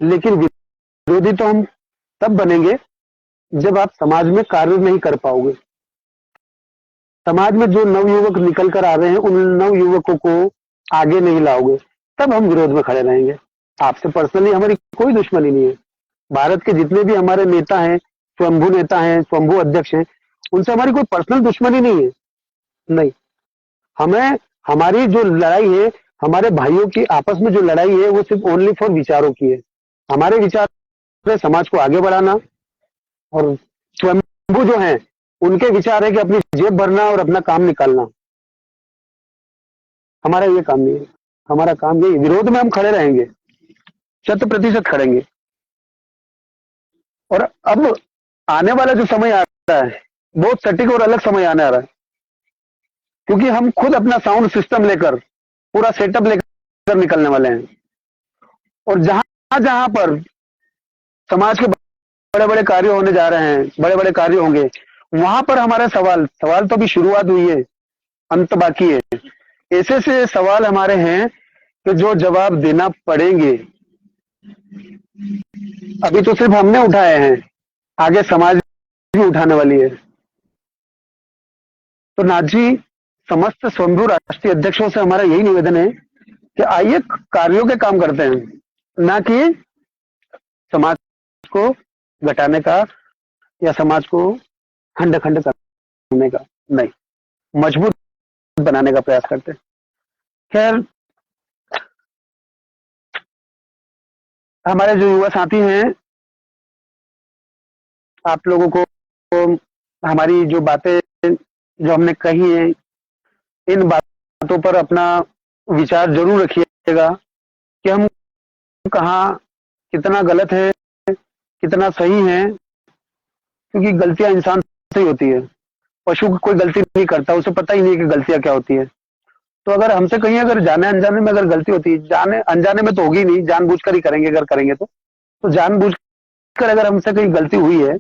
लेकिन विरोधी तो हम तब बनेंगे जब आप समाज में कार्य नहीं कर पाओगे। समाज में जो नवयुवक निकल कर आ रहे हैं, उन नवयुवकों को आगे नहीं लाओगे, तब हम विरोध में खड़े रहेंगे। आपसे पर्सनली हमारी कोई दुश्मनी नहीं है। भारत के जितने भी हमारे नेता हैं, स्वयंभू नेता हैं, स्वयंभू अध्यक्ष हैं, उनसे हमारी कोई पर्सनल दुश्मनी नहीं है। नहीं, हमें हमारी जो लड़ाई है, हमारे भाइयों की आपस में जो लड़ाई है, वो सिर्फ ओनली फॉर विचारों की है। हमारे विचार है समाज को आगे बढ़ाना, और स्वयंभू जो है उनके विचार है कि अपनी जेब भरना और अपना काम निकालना। हमारा ये काम नहीं है। हमारा काम यही, विरोध में हम खड़े रहेंगे, 100% खड़ेंगे। और अब आने वाला जो समय आ रहा है, बहुत सटीक और अलग समय आने आ रहा है, क्योंकि हम खुद अपना साउंड सिस्टम लेकर, पूरा सेटअप लेकर निकलने वाले हैं। और जहां जहां पर समाज के बड़े बड़े कार्य होने जा रहे हैं, बड़े बड़े कार्य होंगे, वहां पर हमारे सवाल सवाल तो अभी शुरुआत हुई है, अंत बाकी है। ऐसे ऐसे सवाल हमारे हैं कि जो जवाब देना पड़ेंगे। अभी तो सिर्फ हमने उठाए हैं, आगे समाज भी उठाने वाली है। तो नाथ जी, समस्त स्वयंभू राष्ट्रीय अध्यक्षों से हमारा यही निवेदन है कि आइए कार्यों के काम करते हैं, ना कि समाज को घटाने का या समाज को खंड खंड करने का नहीं, मजबूत बनाने का प्रयास करते हैं। खैर, हमारे जो युवा साथी हैं, आप लोगों को हमारी जो बातें जो हमने कही है, इन बातों पर अपना विचार जरूर रखिएगा कि हम कहाँ कितना गलत है, कितना सही है, क्योंकि गलतियां इंसान से ही होती है। पशु कोई गलती नहीं करता, उसे पता ही नहीं कि गलतियां क्या होती है। तो अगर हमसे कहीं अगर जाने अनजाने में अगर गलती होती है, जाने अनजाने में तो होगी नहीं, जानबूझकर ही करेंगे अगर करेंगे तो जानबूझकर अगर हमसे कहीं गलती हुई है,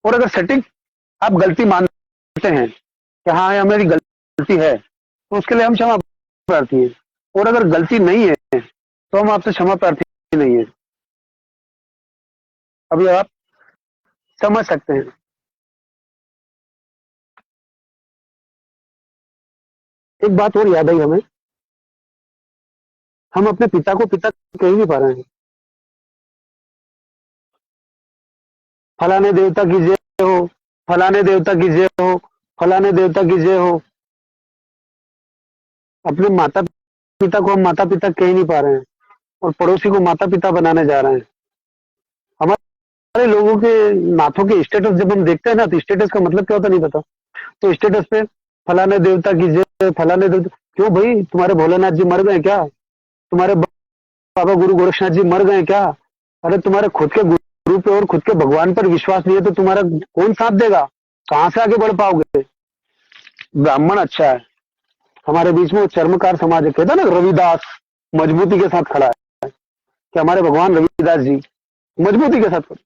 और अगर सटीक आप गलती मानते हैं कि हाँ हमारी गलती है, तो उसके लिए हम क्षमा प्रार्थी हैं। और अगर गलती नहीं है तो हम आपसे क्षमा प्रार्थी नहीं है। अभी आप समझ सकते हैं। एक बात और याद आई हमें, हम अपने पिता को पिता कह ही नहीं पा रहे हैं। फलाने देवता की जय हो, फलाने देवता की जय हो, फलाने देवता की जय हो। अपने माता पिता को हम माता पिता कह ही नहीं पा रहे हैं, और पड़ोसी को माता पिता बनाने जा रहे हैं। हमारे लोगों के नाथों के स्टेटस जब हम देखते हैं ना, तो स्टेटस का मतलब क्या होता नहीं पता। तो स्टेटस पे फलाने देवता की जय, फलाने देवता, क्यों भाई, तुम्हारे भोलेनाथ जी मर गए क्या? तुम्हारे बाबा गुरु गोरक्षनाथ जी मर गए क्या? अरे तुम्हारे खुद के गुरु पे और खुद के भगवान पर विश्वास नहीं है तो तुम्हारा कौन साथ देगा? कहां से आगे बढ़ पाओगे? ब्राह्मण अच्छा है, हमारे बीच में वो चर्मकार समाज है, कहता ना रविदास मजबूती के साथ खड़ा है, कि हमारे भगवान रविदास जी मजबूती के साथ खड़े।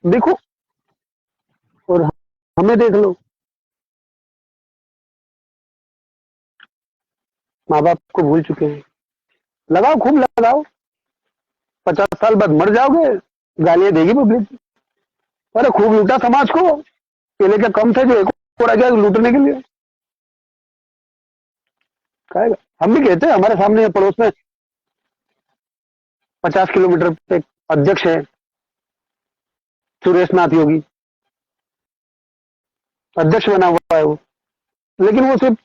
देखो, और हमें देख लो, माँ बाप को भूल चुके हैं। लगाओ, खूब लगाओ, 50 साल बाद मर जाओगे, गालियां देगी पब्लिक। अरे खूब लूटा समाज को, पहले क्या कम थे जो एक और आ गया लूटने के लिए? कहेगा। हम भी कहते हैं, हमारे सामने पड़ोस में 50 किलोमीटर पे अध्यक्ष है सुरेश नाथ योगी, अध्यक्ष बना हुआ है वो, लेकिन वो सिर्फ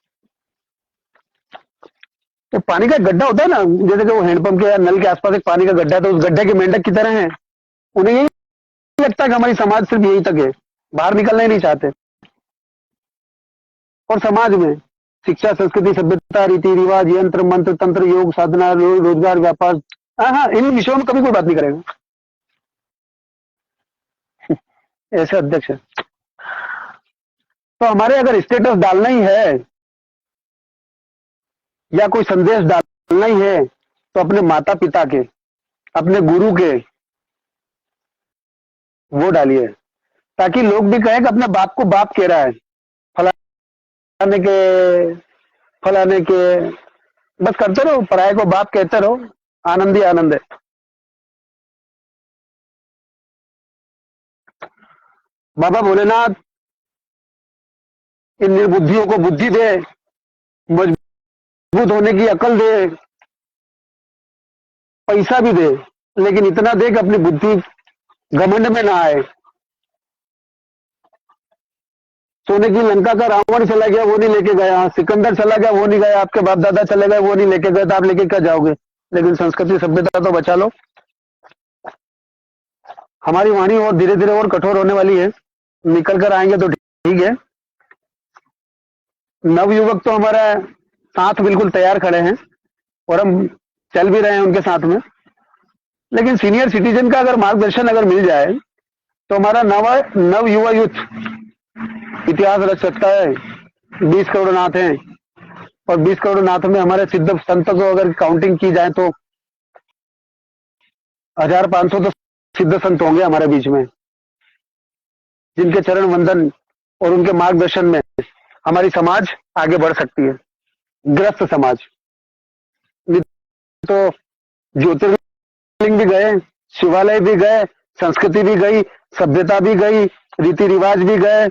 तो पानी का गड्ढा होता है ना, जैसे कि वो हैंडपंप के या नल के आसपास एक पानी का गड्ढा है, तो उस गड्ढे के मेंढक की तरह है। उन्हें यही लगता है कि हमारी समाज सिर्फ यही तक है, बाहर निकलना ही नहीं चाहते। और समाज में शिक्षा, संस्कृति, सभ्यता, रीति रिवाज, यंत्र मंत्र, तंत्र, योग, साधना, रोजगार, व्यापार, हाँ, इन विषयों में कभी कोई बात नहीं करेगा। ऐसे अध्यक्ष है। तो हमारे अगर स्टेटस डालना ही है या कोई संदेश डालना ही है, तो अपने माता पिता के, अपने गुरु के वो डालिए, ताकि लोग भी कहें कि अपने बाप को बाप कह रहा है, फलाने के फलाने के। बस करते रहो, पराये को बाप कहते रहो, आनंद ही आनंद है। बाबा भोलेनाथ इन निर्बुद्धियों को बुद्धि दे, मजबूत होने की अकल दे, पैसा भी दे, लेकिन इतना दे कि अपनी बुद्धि घमंड में ना आए। सोने की लंका का रावण चला गया, वो नहीं लेके गया, सिकंदर चला गया, वो नहीं गया, आपके बाप दादा चले गए, वो नहीं लेके गए, तो आप लेके क्या जाओगे? लेकिन संस्कृति सभ्यता तो बचा लो। हमारी वाणी और धीरे धीरे और कठोर होने वाली है, निकल कर आएंगे तो ठीक है। नवयुवक तो हमारा साथ बिल्कुल तैयार खड़े हैं, और हम चल भी रहे हैं उनके साथ में। लेकिन सीनियर सिटीजन का अगर मार्गदर्शन अगर मिल जाए, तो हमारा नव युवा यूथ इतिहास रच सकता है। 20 करोड़ नाथ हैं और 20 करोड़ नाथ में हमारे सिद्ध संतों को अगर काउंटिंग की जाए तो 1500 तो सिद्ध संत होंगे हमारे बीच में, जिनके चरण वंदन और उनके मार्गदर्शन में हमारी समाज आगे बढ़ सकती है। ग्रस्त समाज नहीं तो ज्योतिर्लिंग भी गए, शिवालय भी गए, संस्कृति भी गई, सभ्यता भी गई, रीति रिवाज भी गए,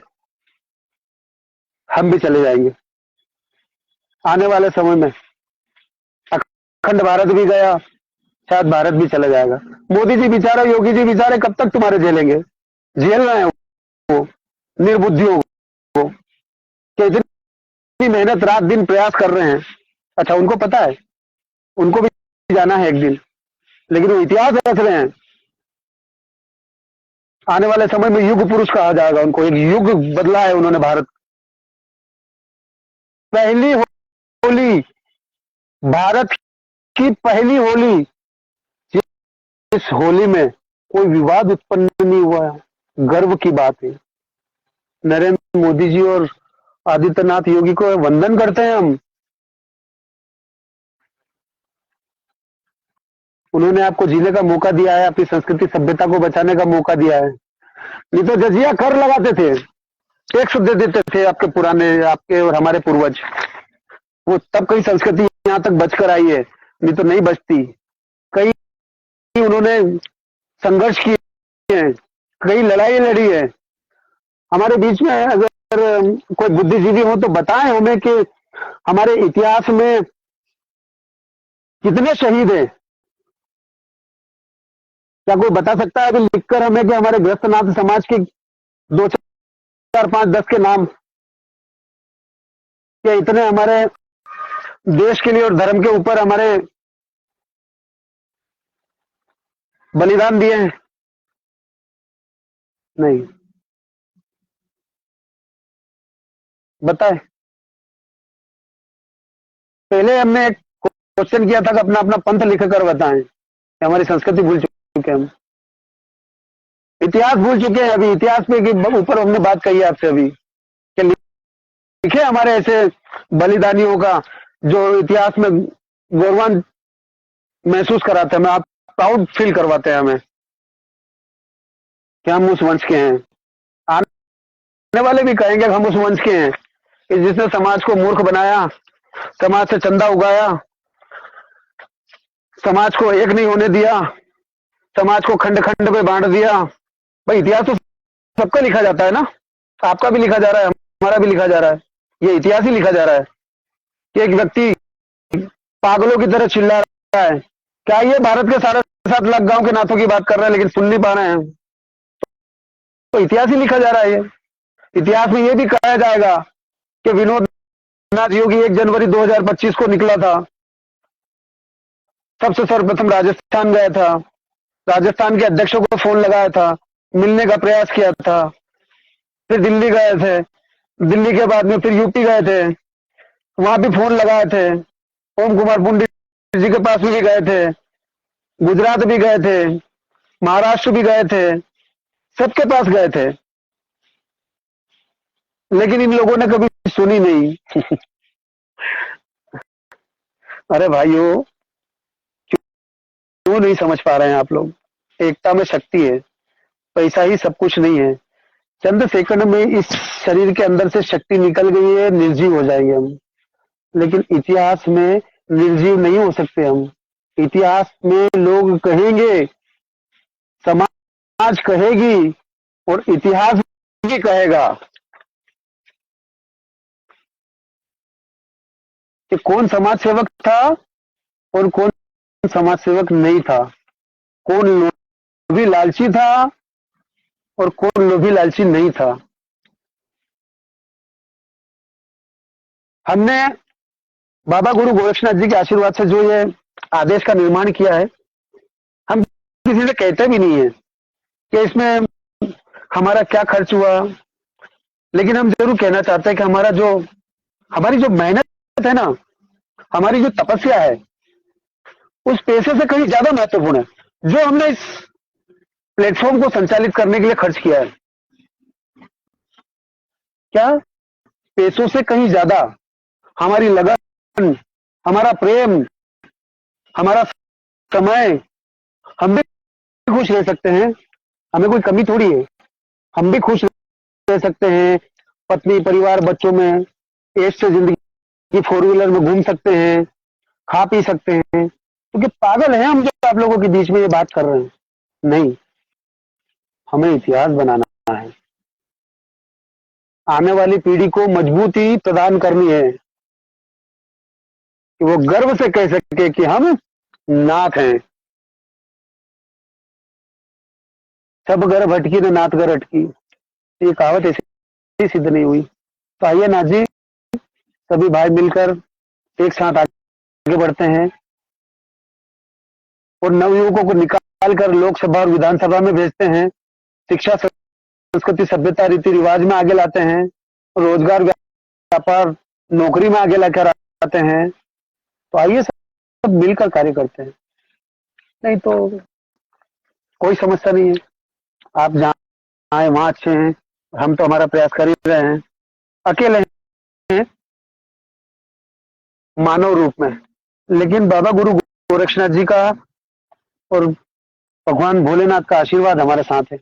हम भी चले जाएंगे आने वाले समय में। अखंड भारत भी गया, शायद भारत भी चला जाएगा। मोदी जी बेचारे, योगी जी बेचारे कब तक तुम्हारे झेलेंगे? झेल रहे हैं वो निर्बुद्धियों को कि इतनी मेहनत रात दिन प्रयास कर रहे हैं। अच्छा, उनको पता है, उनको भी जाना है एक दिन, लेकिन वो इतिहास रच रहे हैं। आने वाले समय में युग पुरुष कहा जाएगा उनको। एक युग बदला है उन्होंने भारत। पहली होली, भारत की पहली होली, इस होली में कोई विवाद उत्पन्न नहीं हुआ है। गर्व की बात है। नरेंद्र मोदी जी और आदित्यनाथ योगी को वंदन करते हैं हम। उन्होंने आपको जीने का मौका दिया है, आपकी संस्कृति सभ्यता को बचाने का मौका दिया है। नहीं तो जजिया कर लगाते थे, टैक्स दे देते थे आपके पुराने, आपके और हमारे पूर्वज। वो तब कई संस्कृति यहाँ तक बचकर आई है, नहीं तो नहीं बचती। कई उन्होंने संघर्ष किए हैं, कई लड़ाई लड़ी है। हमारे बीच में अगर कोई बुद्धिजीवी हो तो बताएं हमें कि हमारे इतिहास में कितने शहीद हैं। क्या कोई बता सकता है अभी लिखकर हमें कि हमारे ग्रस्तनाथ समाज के 2, 4, 5, 10 के नाम, क्या इतने हमारे देश के लिए और धर्म के ऊपर हमारे बलिदान दिए हैं? नहीं, बताए। पहले हमने एक क्वेश्चन किया था कि अपना अपना पंथ लिख कर बताएं। हमारी संस्कृति भूल चुके हैं हम, इतिहास भूल चुके हैं। अभी इतिहास पे के ऊपर हमने बात कही है आपसे अभी कि लिखे हमारे ऐसे बलिदानियों का जो इतिहास में गौरवान्वित महसूस कराते हैं, हमें आप प्राउड फील करवाते हैं हमें कि हम उस वंश के हैं। आने वाले भी कहेंगे कि हम उस वंश के हैं कि जिसने समाज को मूर्ख बनाया, समाज से चंदा उगाया, समाज को एक नहीं होने दिया, समाज को खंड खंड में बांट दिया। भाई इतिहास तो सबका लिखा जाता है ना, आपका भी लिखा जा रहा है, हमारा भी लिखा जा रहा है। ये इतिहास ही लिखा जा रहा है कि एक व्यक्ति पागलों की तरह चिल्ला रहा है। क्या ये भारत के 7.5 लाख गांव के नाथों की बात कर रहे हैं लेकिन सुन नहीं पा रहे हैं? तो इतिहास ही लिखा जा रहा है। ये इतिहास में ये भी कहा जाएगा कि विनोद नाथ योगी 1 जनवरी 2025 को निकला था, सबसे सर्वप्रथम राजस्थान गया था, राजस्थान के अध्यक्षों को फोन लगाया था, मिलने का प्रयास किया था, फिर दिल्ली गए थे, दिल्ली के बाद में फिर यूपी गए थे, वहां भी फोन लगाए थे, ओम कुमार पुंडित जी के पास भी गए थे, गुजरात भी गए थे, महाराष्ट्र भी गए थे, सबके पास गए थे, लेकिन इन लोगों ने कभी सुनी नहीं। अरे भाइयों, क्यों नहीं समझ पा रहे हैं आप लोग? एकता में शक्ति है, पैसा ही सब कुछ नहीं है। चंद सेकंड में इस शरीर के अंदर से शक्ति निकल गई है, निर्जीव हो जाएंगे हम। लेकिन इतिहास में निर्जीव नहीं हो सकते हम। इतिहास में लोग कहेंगे, समाज कहेगी और इतिहास भी कहेगा कि कौन समाज सेवक था और कौन समाज सेवक नहीं था, कौन लोभी लालची था और कौन लोभी लालची नहीं था। हमने बाबा गुरु गोरक्षनाथ जी के आशीर्वाद से जो ये आदेश का निर्माण किया है, हम किसी से कहते भी नहीं है कि इसमें हमारा क्या खर्च हुआ, लेकिन हम जरूर कहना चाहते हैं कि हमारी जो मेहनत है ना, हमारी जो तपस्या है, उस पैसे से कहीं ज्यादा महत्वपूर्ण है। जो हमने इस प्लेटफॉर्म को संचालित करने के लिए खर्च किया है। क्या? पैसों से कहीं ज्यादा हमारी लगन, हमारा प्रेम, हमारा समय, हम भी खुश रह सकते हैं, हमें कोई कमी थोड़ी है। हम भी खुश रह सकते हैं, पत्नी, परिवार, बच्चों में ऐश से जिंदगी 4 व्हीलर में घूम सकते हैं, खा पी सकते हैं। तो क्या पागल हैं हम जो आप लोगों के बीच में ये बात कर रहे हैं? नहीं, हमें इतिहास बनाना है, आने वाली पीढ़ी को मजबूती प्रदान करनी है कि वो गर्व से कह सके कि हम नाथ हैं। सब गर्भ हटकी न नाथ गर हटकी, ये कहावत ऐसी सिद्ध नहीं हुई। तो आइए नाथ जी, सभी भाई मिलकर एक साथ आगे बढ़ते हैं और नवयुवकों को निकाल कर लोकसभा और विधानसभा में भेजते हैं, शिक्षा, संस्कृति, सभ्यता, रीति रिवाज में आगे लाते हैं, रोजगार, व्यापार, नौकरी में आगे लेकर आते हैं। तो आइए सब मिलकर कार्य करते हैं, नहीं तो कोई समस्या नहीं है। आप जहाँ आए वहां अच्छे हैं, हम तो हमारा प्रयास कर ही रहे हैं, अकेले हैं मानव रूप में, लेकिन बाबा गुरु गोरक्षनाथ जी का और भगवान भोलेनाथ का आशीर्वाद हमारे साथ है।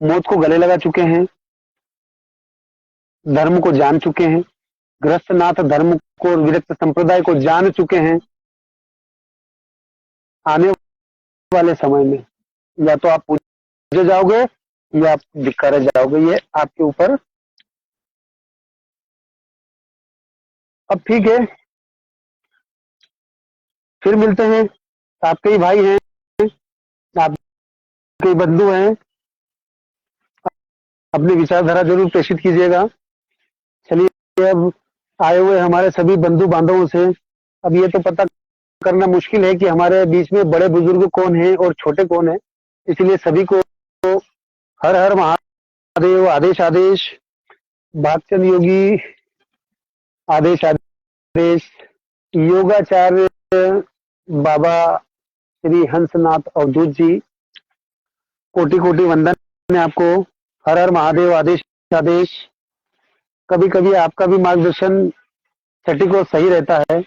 मौत को गले लगा चुके हैं, धर्म को जान चुके हैं, गृहस्थनाथ धर्म को, विरक्त संप्रदाय को जान चुके हैं। आने वाले समय में या तो आप पूजे जाओगे या आप धिक्कारे जाओगे, ये आपके ऊपर। अब ठीक है, फिर मिलते हैं। आपके ही भाई हैं, आपके ही बंधु हैं, अपनी विचारधारा जरूर प्रेषित कीजिएगा। चलिए, अब आए हुए हमारे सभी बंधु बांधवों से अब ये तो पता करना मुश्किल है कि हमारे बीच में बड़े बुजुर्ग कौन हैं और छोटे कौन हैं, इसलिए सभी को हर हर महादेव, आदेश आदेश, भागचंद योगी, आदेश आदेश, योगाचार्य बाबा श्री हंसनाथ अवधूत जी, कोटि कोटि वंदन है आपको। हर हर महादेव, आदेश आदेश। कभी कभी आपका भी मार्गदर्शन सटीक और सही रहता है,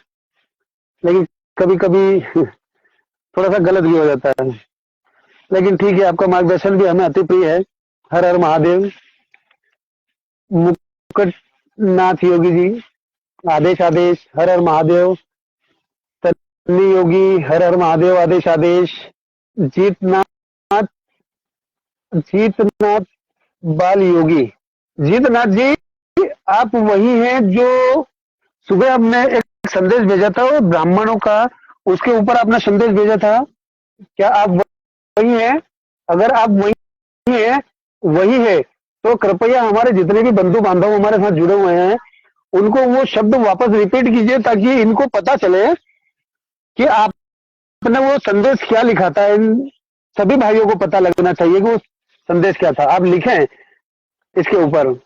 लेकिन कभी कभी थोड़ा सा गलत भी हो जाता है, लेकिन ठीक है, आपका मार्गदर्शन भी हमें अति प्रिय है। हर हर महादेव। मुकुटनाथ योगी जी, आदेश आदेश, हर हर महादेव। सन्नी योगी, हर हर महादेव, आदेश आदेश। जीतनाथ, जीतनाथ बाल योगी, जीतनाथ जी, आप वही हैं जो सुबह हमने एक संदेश भेजा था वो ब्राह्मणों का, उसके ऊपर आपने संदेश भेजा था, क्या आप वही हैं? अगर आप वही हैं, वही है, तो कृपया हमारे जितने भी बंधु बांधव हमारे साथ जुड़े हुए हैं उनको वो शब्द वापस रिपीट कीजिए, ताकि इनको पता चले कि आपने वो संदेश क्या लिखा था। इन सभी भाइयों को पता लगना चाहिए कि वो संदेश क्या था। आप लिखें इसके ऊपर।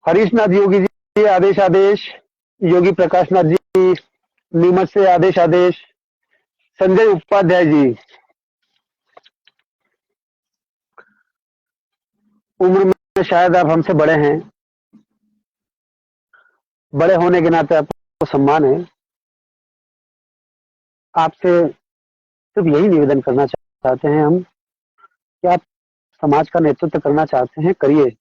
हरीशनाथ योगी जी, आदेश आदेश। योगी प्रकाशनाथ जी, नीमच से, आदेश आदेश। संजय उपाध्याय जी, उम्र में शायद आप हमसे बड़े हैं, बड़े होने के नाते आपको सम्मान है। आपसे सिर्फ यही निवेदन करना चाहते हैं हम कि आप समाज का नेतृत्व करना चाहते हैं, करिए,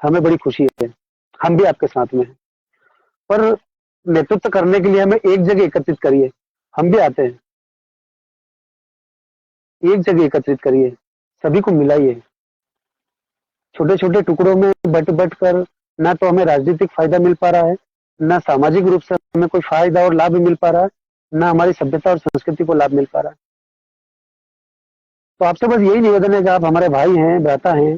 हमें बड़ी खुशी है, हम भी आपके साथ में हैं। पर नेतृत्व करने के लिए हमें एक जगह एकत्रित करिए, हम भी आते हैं। एक जगह एकत्रित करिए, सभी को मिलाइए। छोटे छोटे टुकड़ों में बट बट कर ना तो हमें राजनीतिक फायदा मिल पा रहा है, ना सामाजिक रूप से हमें कोई फायदा और लाभ मिल पा रहा है, ना हमारी सभ्यता और संस्कृति को लाभ मिल पा रहा है। तो आपसे बस यही निवेदन है कि आप हमारे भाई हैं, भ्राता हैं,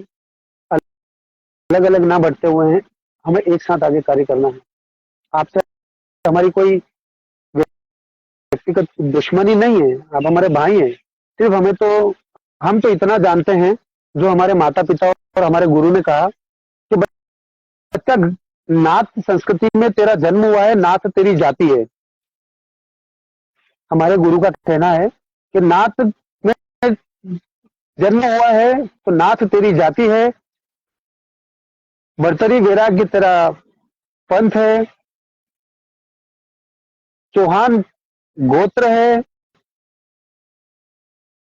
अलग अलग ना बढ़ते हुए हैं, हमें एक साथ आगे कार्य करना है। आपसे हमारी कोई व्यक्तिगत दुश्मनी नहीं है, आप हमारे भाई हैं। सिर्फ हम तो इतना जानते हैं, जो हमारे माता पिता और हमारे गुरु ने कहा कि बच्चा, नाथ संस्कृति में तेरा जन्म हुआ है, नाथ तेरी जाति है। हमारे गुरु का कहना है कि नाथ में जन्म हुआ है तो नाथ तेरी जाति है, बर्तरी वैराग्य तेरा पंथ है, चौहान गोत्र है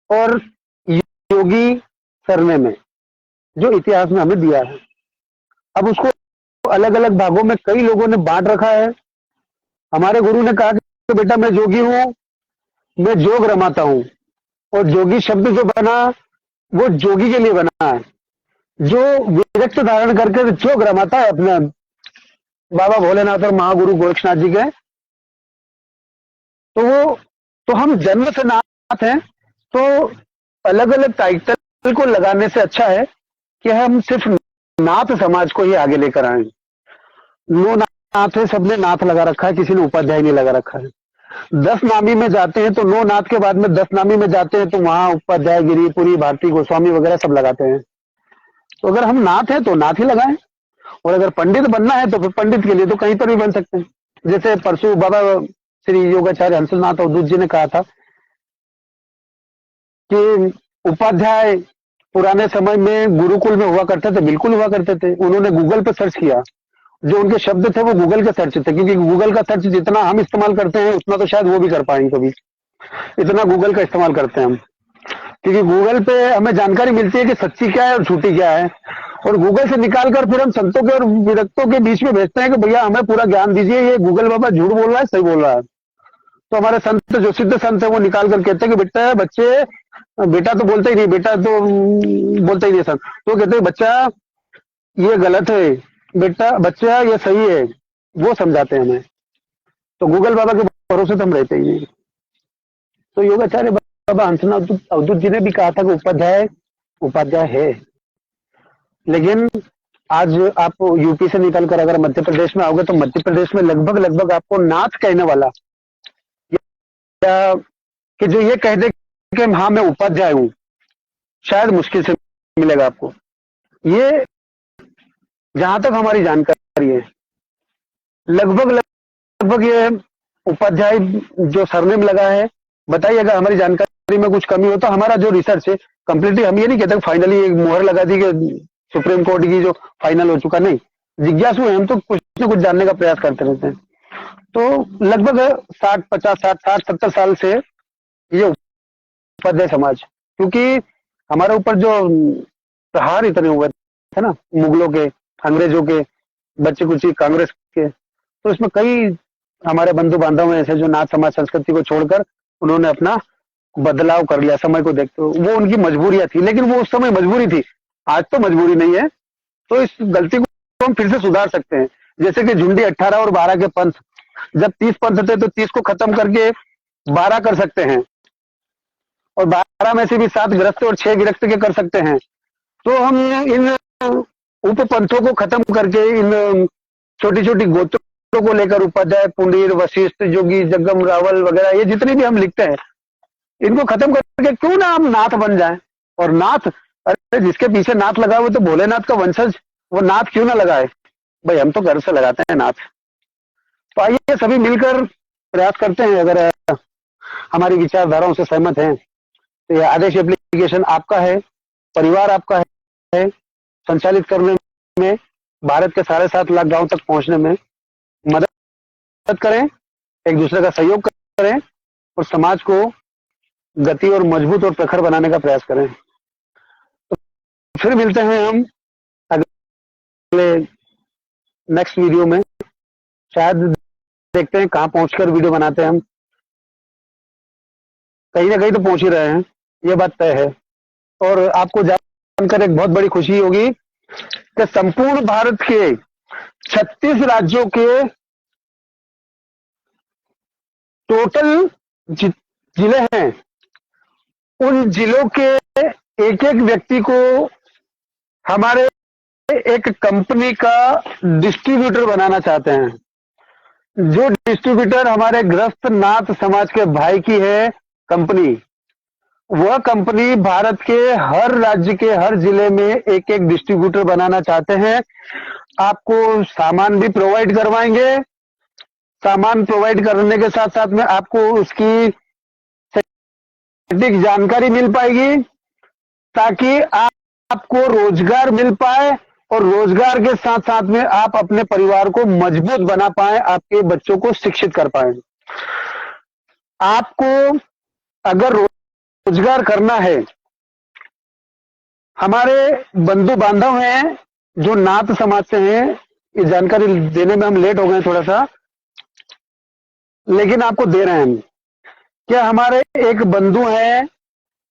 और योगी सरने में, जो इतिहास में हमें दिया है। अब उसको अलग अलग भागों में कई लोगों ने बांट रखा है। हमारे गुरु ने कहा कि बेटा मैं जोगी हूं, मैं जोग रमाता हूं, और जोगी शब्द जो बना वो जोगी के लिए बना है, जो विरक्त धारण करके जोग रमाता है अपने बाबा भोलेनाथ और महागुरु गोरक्षनाथ जी के। तो हम जन्म से नाथ हैं, तो अलग अलग टाइटल को लगाने से अच्छा है कि हम सिर्फ नाथ समाज को ही आगे लेकर आए। नो नाथ है, सबने नाथ लगा रखा है, किसी ने उपाध्याय नहीं लगा रखा है। 10 नामी में जाते हैं तो नो नाथ के बाद में 10 नामी में जाते हैं तो वहां उपाध्याय, गिरिपुरी, भारती गोस्वामी वगैरह सब लगाते हैं। तो अगर हम नाथ हैं तो नाथ ही लगाएं, और अगर पंडित बनना है तो फिर पंडित के लिए तो कहीं पर भी बन सकते हैं। जैसे परसों बाबा श्री योगाचार्य हंसनाथ अवधूत जी ने कहा था कि उपाध्याय पुराने समय में गुरुकुल में हुआ करते थे, बिल्कुल हुआ करते थे। उन्होंने गूगल पे सर्च किया, जो उनके शब्द थे वो गूगल के सर्च थे, क्योंकि गूगल का सर्च जितना हम इस्तेमाल करते हैं उतना तो शायद वो भी कर पाएंगे कभी, इतना गूगल का इस्तेमाल करते हैं हम। क्योंकि गूगल पे हमें जानकारी मिलती है कि सच्ची क्या है और झूठी क्या है, और गूगल से निकाल कर फिर हम संतों के और विरक्तों के बीच में भेजते हैं कि भैया हमें पूरा ज्ञान दीजिए, ये गूगल बाबा झूठ बोल रहा है, सही बोल रहा है। तो हमारे संत जो सिद्ध संत है वो निकाल कर कहते हैं कि बेटा बच्चे, बेटा तो बोलते ही नहीं, बेटा तो बोलते ही नहीं सर, तो कहते हैं बच्चा ये गलत है, बेटा बच्चा ये सही है, वो समझाते हैं हमें। तो गूगल बाबा के भरोसे तो हम रहते ही नहीं। तो योगाचार्य बाबा हंसनाथ अवधूत जी ने भी कहा था कि उपाध्याय उपाध्याय है, लेकिन आज आप यूपी से निकल कर अगर मध्य प्रदेश में आओगे तो मध्य प्रदेश में लगभग लगभग आपको नाथ कहने वाला, या कि जो ये कह दे कि हाँ मैं उपाध्याय हूं, शायद मुश्किल से मिलेगा आपको। ये जहां तक हमारी जानकारी है, लगभग लगभग ये उपाध्याय जो सरनेम लगा है, बताइए अगर हमारी जानकारी में कुछ कमी हो तो हमारा जो रिसर्च है कंप्लीटली, हम ये नहीं कहते फाइनली एक मोहर लगा दी कि सुप्रीम कोर्ट की जो फाइनल हो चुका, नहीं, जिज्ञासु है हम, तो कुछ न कुछ जानने का प्रयास करते रहते हैं। तो लगभग 60-50-60-70 साल से ये उपाध्याय समाज, क्योंकि हमारे ऊपर जो प्रहार इतने हुए थे ना, मुगलों के, अंग्रेजों के, बच्चे कुची कांग्रेस के, तो इसमें कई हमारे बंधु बांधव ऐसे जो नाथ समाज संस्कृति को छोड़कर उन्होंने अपना बदलाव कर लिया समय को देखते हुए। वो उनकी मजबूरियां थी, लेकिन वो उस समय मजबूरी थी, आज तो मजबूरी नहीं है। तो इस गलती को हम फिर से सुधार सकते हैं। जैसे कि झुंडी 18 और 12 के पंथ, जब 30 पंथ थे तो 30 को खत्म करके 12 कर सकते हैं, और 12 में से भी 7 ग्रस्त और 6 विरक्त के कर सकते हैं। तो हम इन उप पंथों को खत्म करके इन छोटी छोटी गोत्रों को लेकर उपाध्याय, पुंडीर, वशिष्ठ, जोगी, जगम, रावल वगैरह, ये जितनी भी हम लिखते हैं, इनको खत्म करके क्यों ना हम नाथ बन जाएं। और नाथ, अरे जिसके पीछे नाथ लगा हुआ तो भोलेनाथ का वंशज, वो नाथ क्यों ना लगाए भाई, हम तो घर से लगाते हैं नाथ। तो आइए सभी मिलकर प्रयास करते हैं। अगर हमारी विचारधाराओं से सहमत हैं तो यह आदेश एप्लीकेशन आपका है, परिवार आपका है, संचालित करने में, भारत के 7.5 लाख गांव तक पहुंचने में मदद करें, एक दूसरे का सहयोग करें और समाज को गति और मजबूत और प्रखर बनाने का प्रयास करें। तो फिर मिलते हैं हम अगले नेक्स्ट वीडियो में, शायद देखते हैं कहां पहुंचकर वीडियो बनाते हैं हम, कहीं ना कहीं तो पहुंच ही रहे हैं, ये बात तय है। और आपको जानकर एक बहुत बड़ी खुशी होगी कि संपूर्ण भारत के 36 राज्यों के टोटल जिले हैं, उन जिलों के एक एक व्यक्ति को हमारे एक कंपनी का डिस्ट्रीब्यूटर बनाना चाहते हैं। जो डिस्ट्रीब्यूटर हमारे ग्रस्त नाथ समाज के भाई की है कंपनी, वह कंपनी भारत के हर राज्य के हर जिले में एक एक डिस्ट्रीब्यूटर बनाना चाहते हैं। आपको सामान भी प्रोवाइड करवाएंगे, सामान प्रोवाइड करने के साथ साथ में आपको उसकी सटीक जानकारी मिल पाएगी, ताकि आपको रोजगार मिल पाए और रोजगार के साथ साथ में आप अपने परिवार को मजबूत बना पाए, आपके बच्चों को शिक्षित कर पाए। आपको अगर रोजगार करना है, हमारे बंधु बांधव हैं जो नाथ समाज से हैं, ये जानकारी देने में हम लेट हो गए थोड़ा सा, लेकिन आपको दे रहे हैं हम। क्या हमारे एक बंधु हैं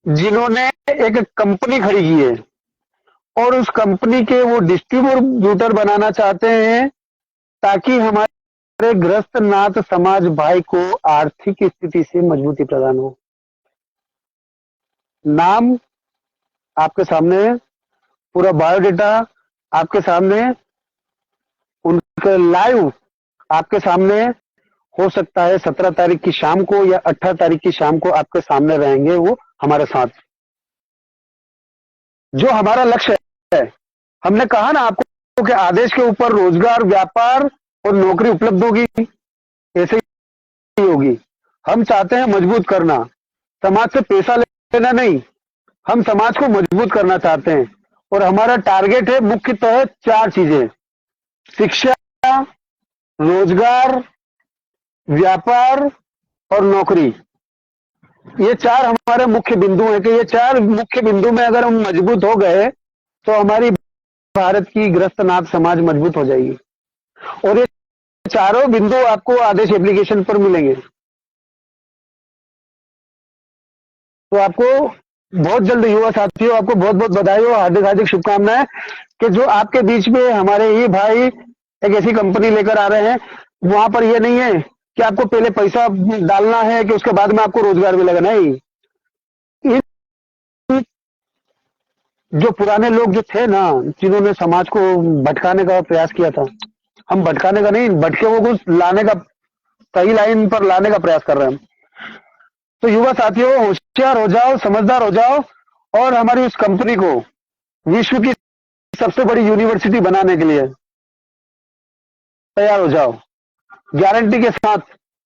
जिन्होंने एक कंपनी खड़ी की है और उस कंपनी के वो डिस्ट्रीब्यूटर बनाना चाहते हैं, ताकि हमारे ग्रस्त नाथ समाज भाई को आर्थिक स्थिति से मजबूती प्रदान हो। नाम आपके सामने है, पूरा बायोडेटा आपके सामने है, उनका लाइव आपके सामने है। हो सकता है 17 तारीख की शाम को या 18 तारीख की शाम को आपके सामने रहेंगे वो हमारे साथ। जो हमारा लक्ष्य है, हमने कहा ना आपको कि आदेश के ऊपर रोजगार, व्यापार और नौकरी उपलब्ध होगी, ऐसे ही होगी। हम चाहते हैं मजबूत करना, समाज से पैसा लेना नहीं, हम समाज को मजबूत करना चाहते हैं। और हमारा टारगेट है मुख्यतः 4 चीजें: शिक्षा, रोजगार, व्यापार और नौकरी। ये 4 हमारे मुख्य बिंदु हैं कि ये 4 मुख्य बिंदु में अगर हम मजबूत हो गए तो हमारी भारत की ग्रस्त नाथ समाज मजबूत हो जाएगी। और ये चारों बिंदु आपको आदेश एप्लीकेशन पर मिलेंगे। तो आपको बहुत जल्द, युवा साथियों, आपको बहुत बहुत बधाई हो, हार्दिक हार्दिक शुभकामनाएं कि जो आपके बीच में हमारे ही भाई एक ऐसी कंपनी लेकर आ रहे हैं। वहां पर ये नहीं है कि आपको पहले पैसा डालना है कि उसके बाद में आपको रोजगार मिलेगा, नहीं। जो पुराने लोग जो थे ना, जिन्होंने समाज को भटकाने का प्रयास किया था, हम भटकाने का नहीं, भटके वो कुछ लाने का, सही लाइन पर लाने का प्रयास कर रहे हैं हम। तो युवा साथियों, होशियार हो जाओ, समझदार हो जाओ और हमारी उस कंपनी को विश्व की सबसे बड़ी यूनिवर्सिटी बनाने के लिए तैयार हो जाओ। गारंटी के साथ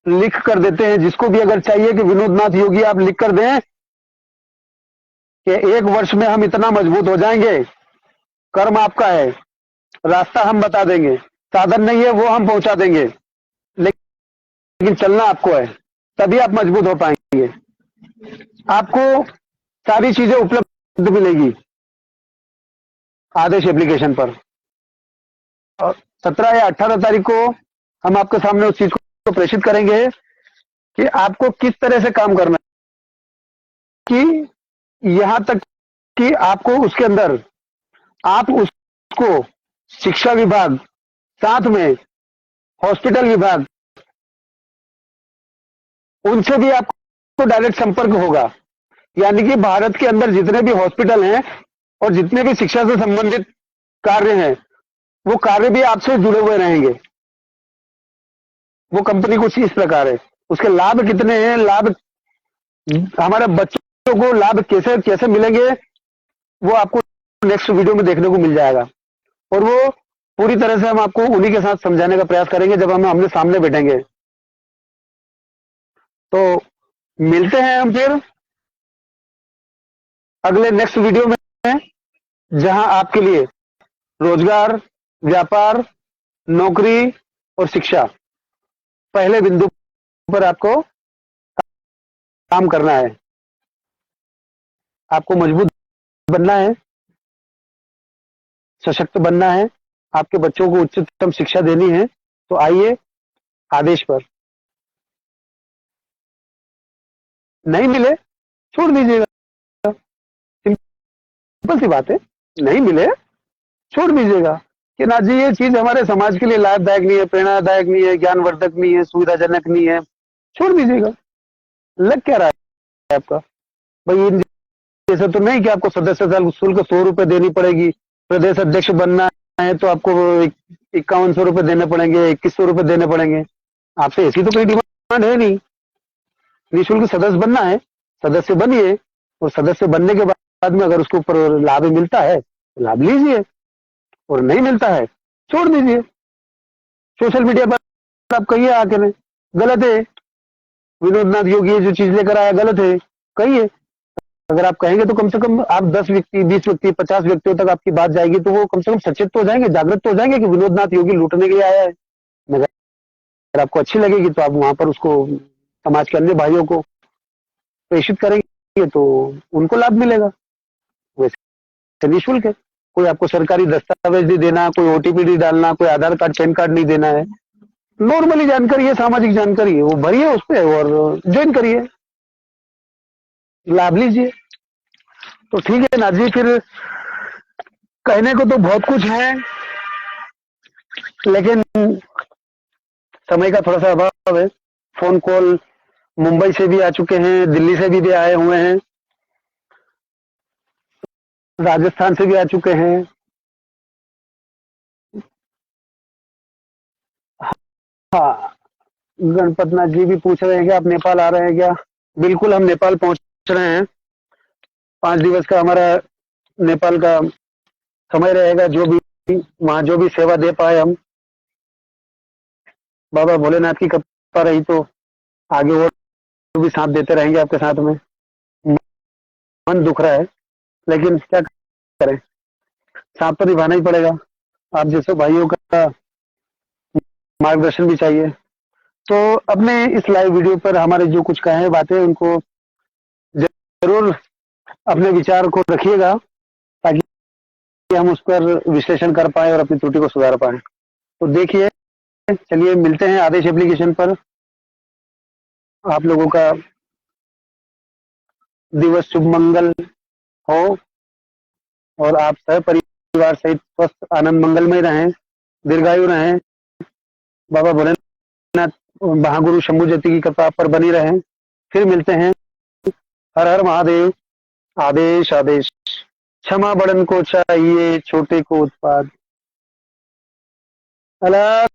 लिख कर देते हैं, जिसको भी अगर चाहिए कि विनोद नाथ योगी आप लिख कर दें कि 1 वर्ष में हम इतना मजबूत हो जाएंगे। कर्म आपका है, रास्ता हम बता देंगे, साधन नहीं है वो हम पहुंचा देंगे, लेकिन चलना आपको है, तभी आप मजबूत हो पाएंगे। आपको सारी चीजें उपलब्ध मिलेगी आदेश एप्लीकेशन पर। और 17 या 18 तारीख को हम आपके सामने उस चीज को प्रेषित करेंगे कि आपको किस तरह से काम करना है, कि यहां तक कि आपको उसके अंदर आप उसको शिक्षा विभाग, साथ में हॉस्पिटल विभाग, उनसे भी आपको डायरेक्ट संपर्क होगा। यानी कि भारत के अंदर जितने भी हॉस्पिटल हैं और जितने भी शिक्षा से संबंधित कार्य हैं, वो कार्य भी आपसे जुड़े हुए रहेंगे। वो कंपनी कुछ इस प्रकार है। उसके लाभ कितने हैं, लाभ हमारे बच्चों को लाभ कैसे कैसे मिलेंगे, वो आपको नेक्स्ट वीडियो में देखने को मिल जाएगा। और वो पूरी तरह से हम आपको उन्हीं के साथ समझाने का प्रयास करेंगे जब हम हमने सामने बैठेंगे। तो मिलते हैं हम फिर अगले नेक्स्ट वीडियो में, जहां आपके लिए रोजगार, व्यापार, नौकरी और शिक्षा पहले बिंदु पर आपको काम करना है। आपको मजबूत बनना है, सशक्त बनना है, आपके बच्चों को उच्चतम शिक्षा देनी है। तो आइए आदेश पर। नहीं मिले छोड़ दीजिएगा, सिंपल सी बात है। नहीं मिले छोड़ दीजिएगा कि ना जी ये चीज हमारे समाज के लिए लाभदायक नहीं है, प्रेरणादायक नहीं है, ज्ञानवर्धक नहीं है, सुविधाजनक नहीं है, छोड़ दीजिएगा। लग क्या रहा है आपका? भाई इन जैसे तो नहीं कि आपको सदस्यता शुल्क 100 रुपए देनी पड़ेगी, प्रदेश अध्यक्ष बनना है तो आपको 5100 रुपए देने पड़ेंगे, 2100 रुपए देने पड़ेंगे। आपसे ऐसी तो कोई डिमांड है नहीं। निःशुल्क सदस्य बनना है, सदस्य बनिए, और सदस्य बनने के बाद में अगर उसके ऊपर लाभ मिलता है तो लाभ लीजिए, और नहीं मिलता है छोड़ दीजिए। सोशल मीडिया पर आप कहिए आके, नहीं गलत है, विनोद नाथ योगी जो चीज लेकर आया गलत है, कहिए। अगर आप कहेंगे तो कम से कम आप 10 व्यक्ति, 20 व्यक्ति, 50 व्यक्तियों तक आपकी बात जाएगी, तो वो कम से कम सचेत तो हो जाएंगे, जागृत तो हो जाएंगे कि विनोदनाथ योगी लूटने के लिए आया है। अगर आपको अच्छी लगेगी तो आप वहां पर उसको समाज के अन्य भाइयों को प्रेषित करेंगे तो उनको लाभ मिलेगा। वैसे निःशुल्क है, कोई आपको सरकारी दस्तावेज नहीं देना, कोई ओटीपी नहीं डालना, कोई आधार कार्ड पैन कार्ड नहीं देना है। नॉर्मली जानकारी है, सामाजिक जानकारी है, वो भरिए उस पर और ज्वाइन करिए, लाभ लीजिए। तो ठीक है नाथ जी, फिर कहने को तो बहुत कुछ है, लेकिन समय का थोड़ा सा अभाव है। फोन कॉल मुंबई से भी आ चुके हैं, दिल्ली से भी आए हुए हैं, राजस्थान से भी आ चुके हैं। हाँ, गणपत नाथ जी भी पूछ रहे हैं कि आप नेपाल आ रहे हैं क्या। बिल्कुल, हम नेपाल पहुंच रहे हैं। 5 दिवस का हमारा नेपाल का समय रहेगा। जो भी वहाँ जो भी सेवा दे पाए हम, बाबा भोलेनाथ की कृपा रही तो आगे और भी साथ देते रहेंगे आपके साथ में। मन दुख रहा है, लेकिन क्या करें, साथ तो निभाना ही पड़ेगा। आप जैसे भाइयों का मार्गदर्शन भी चाहिए। तो अपने इस लाइव वीडियो पर हमारे जो कुछ कहे बातें, उनको जरूर अपने विचार को रखिएगा, ताकि हम उस पर विश्लेषण कर पाए और अपनी त्रुटि को सुधार पाए। तो देखिए, चलिए मिलते हैं आदेश एप्लीकेशन पर। आप लोगों का दिवस शुभ मंगल हो और आप सह परिवार सहित स्वस्थ आनंद मंगलमय रहें, दीर्घायु रहें। बाबा भोलेनाथ महागुरु शंभु ज्योति की कृपा पर बनी रहें। फिर मिलते हैं। हर हर महादेव। आदेश आदेश। क्षमा बड़न को चाहिए, छोटे को उत्पाद। अलग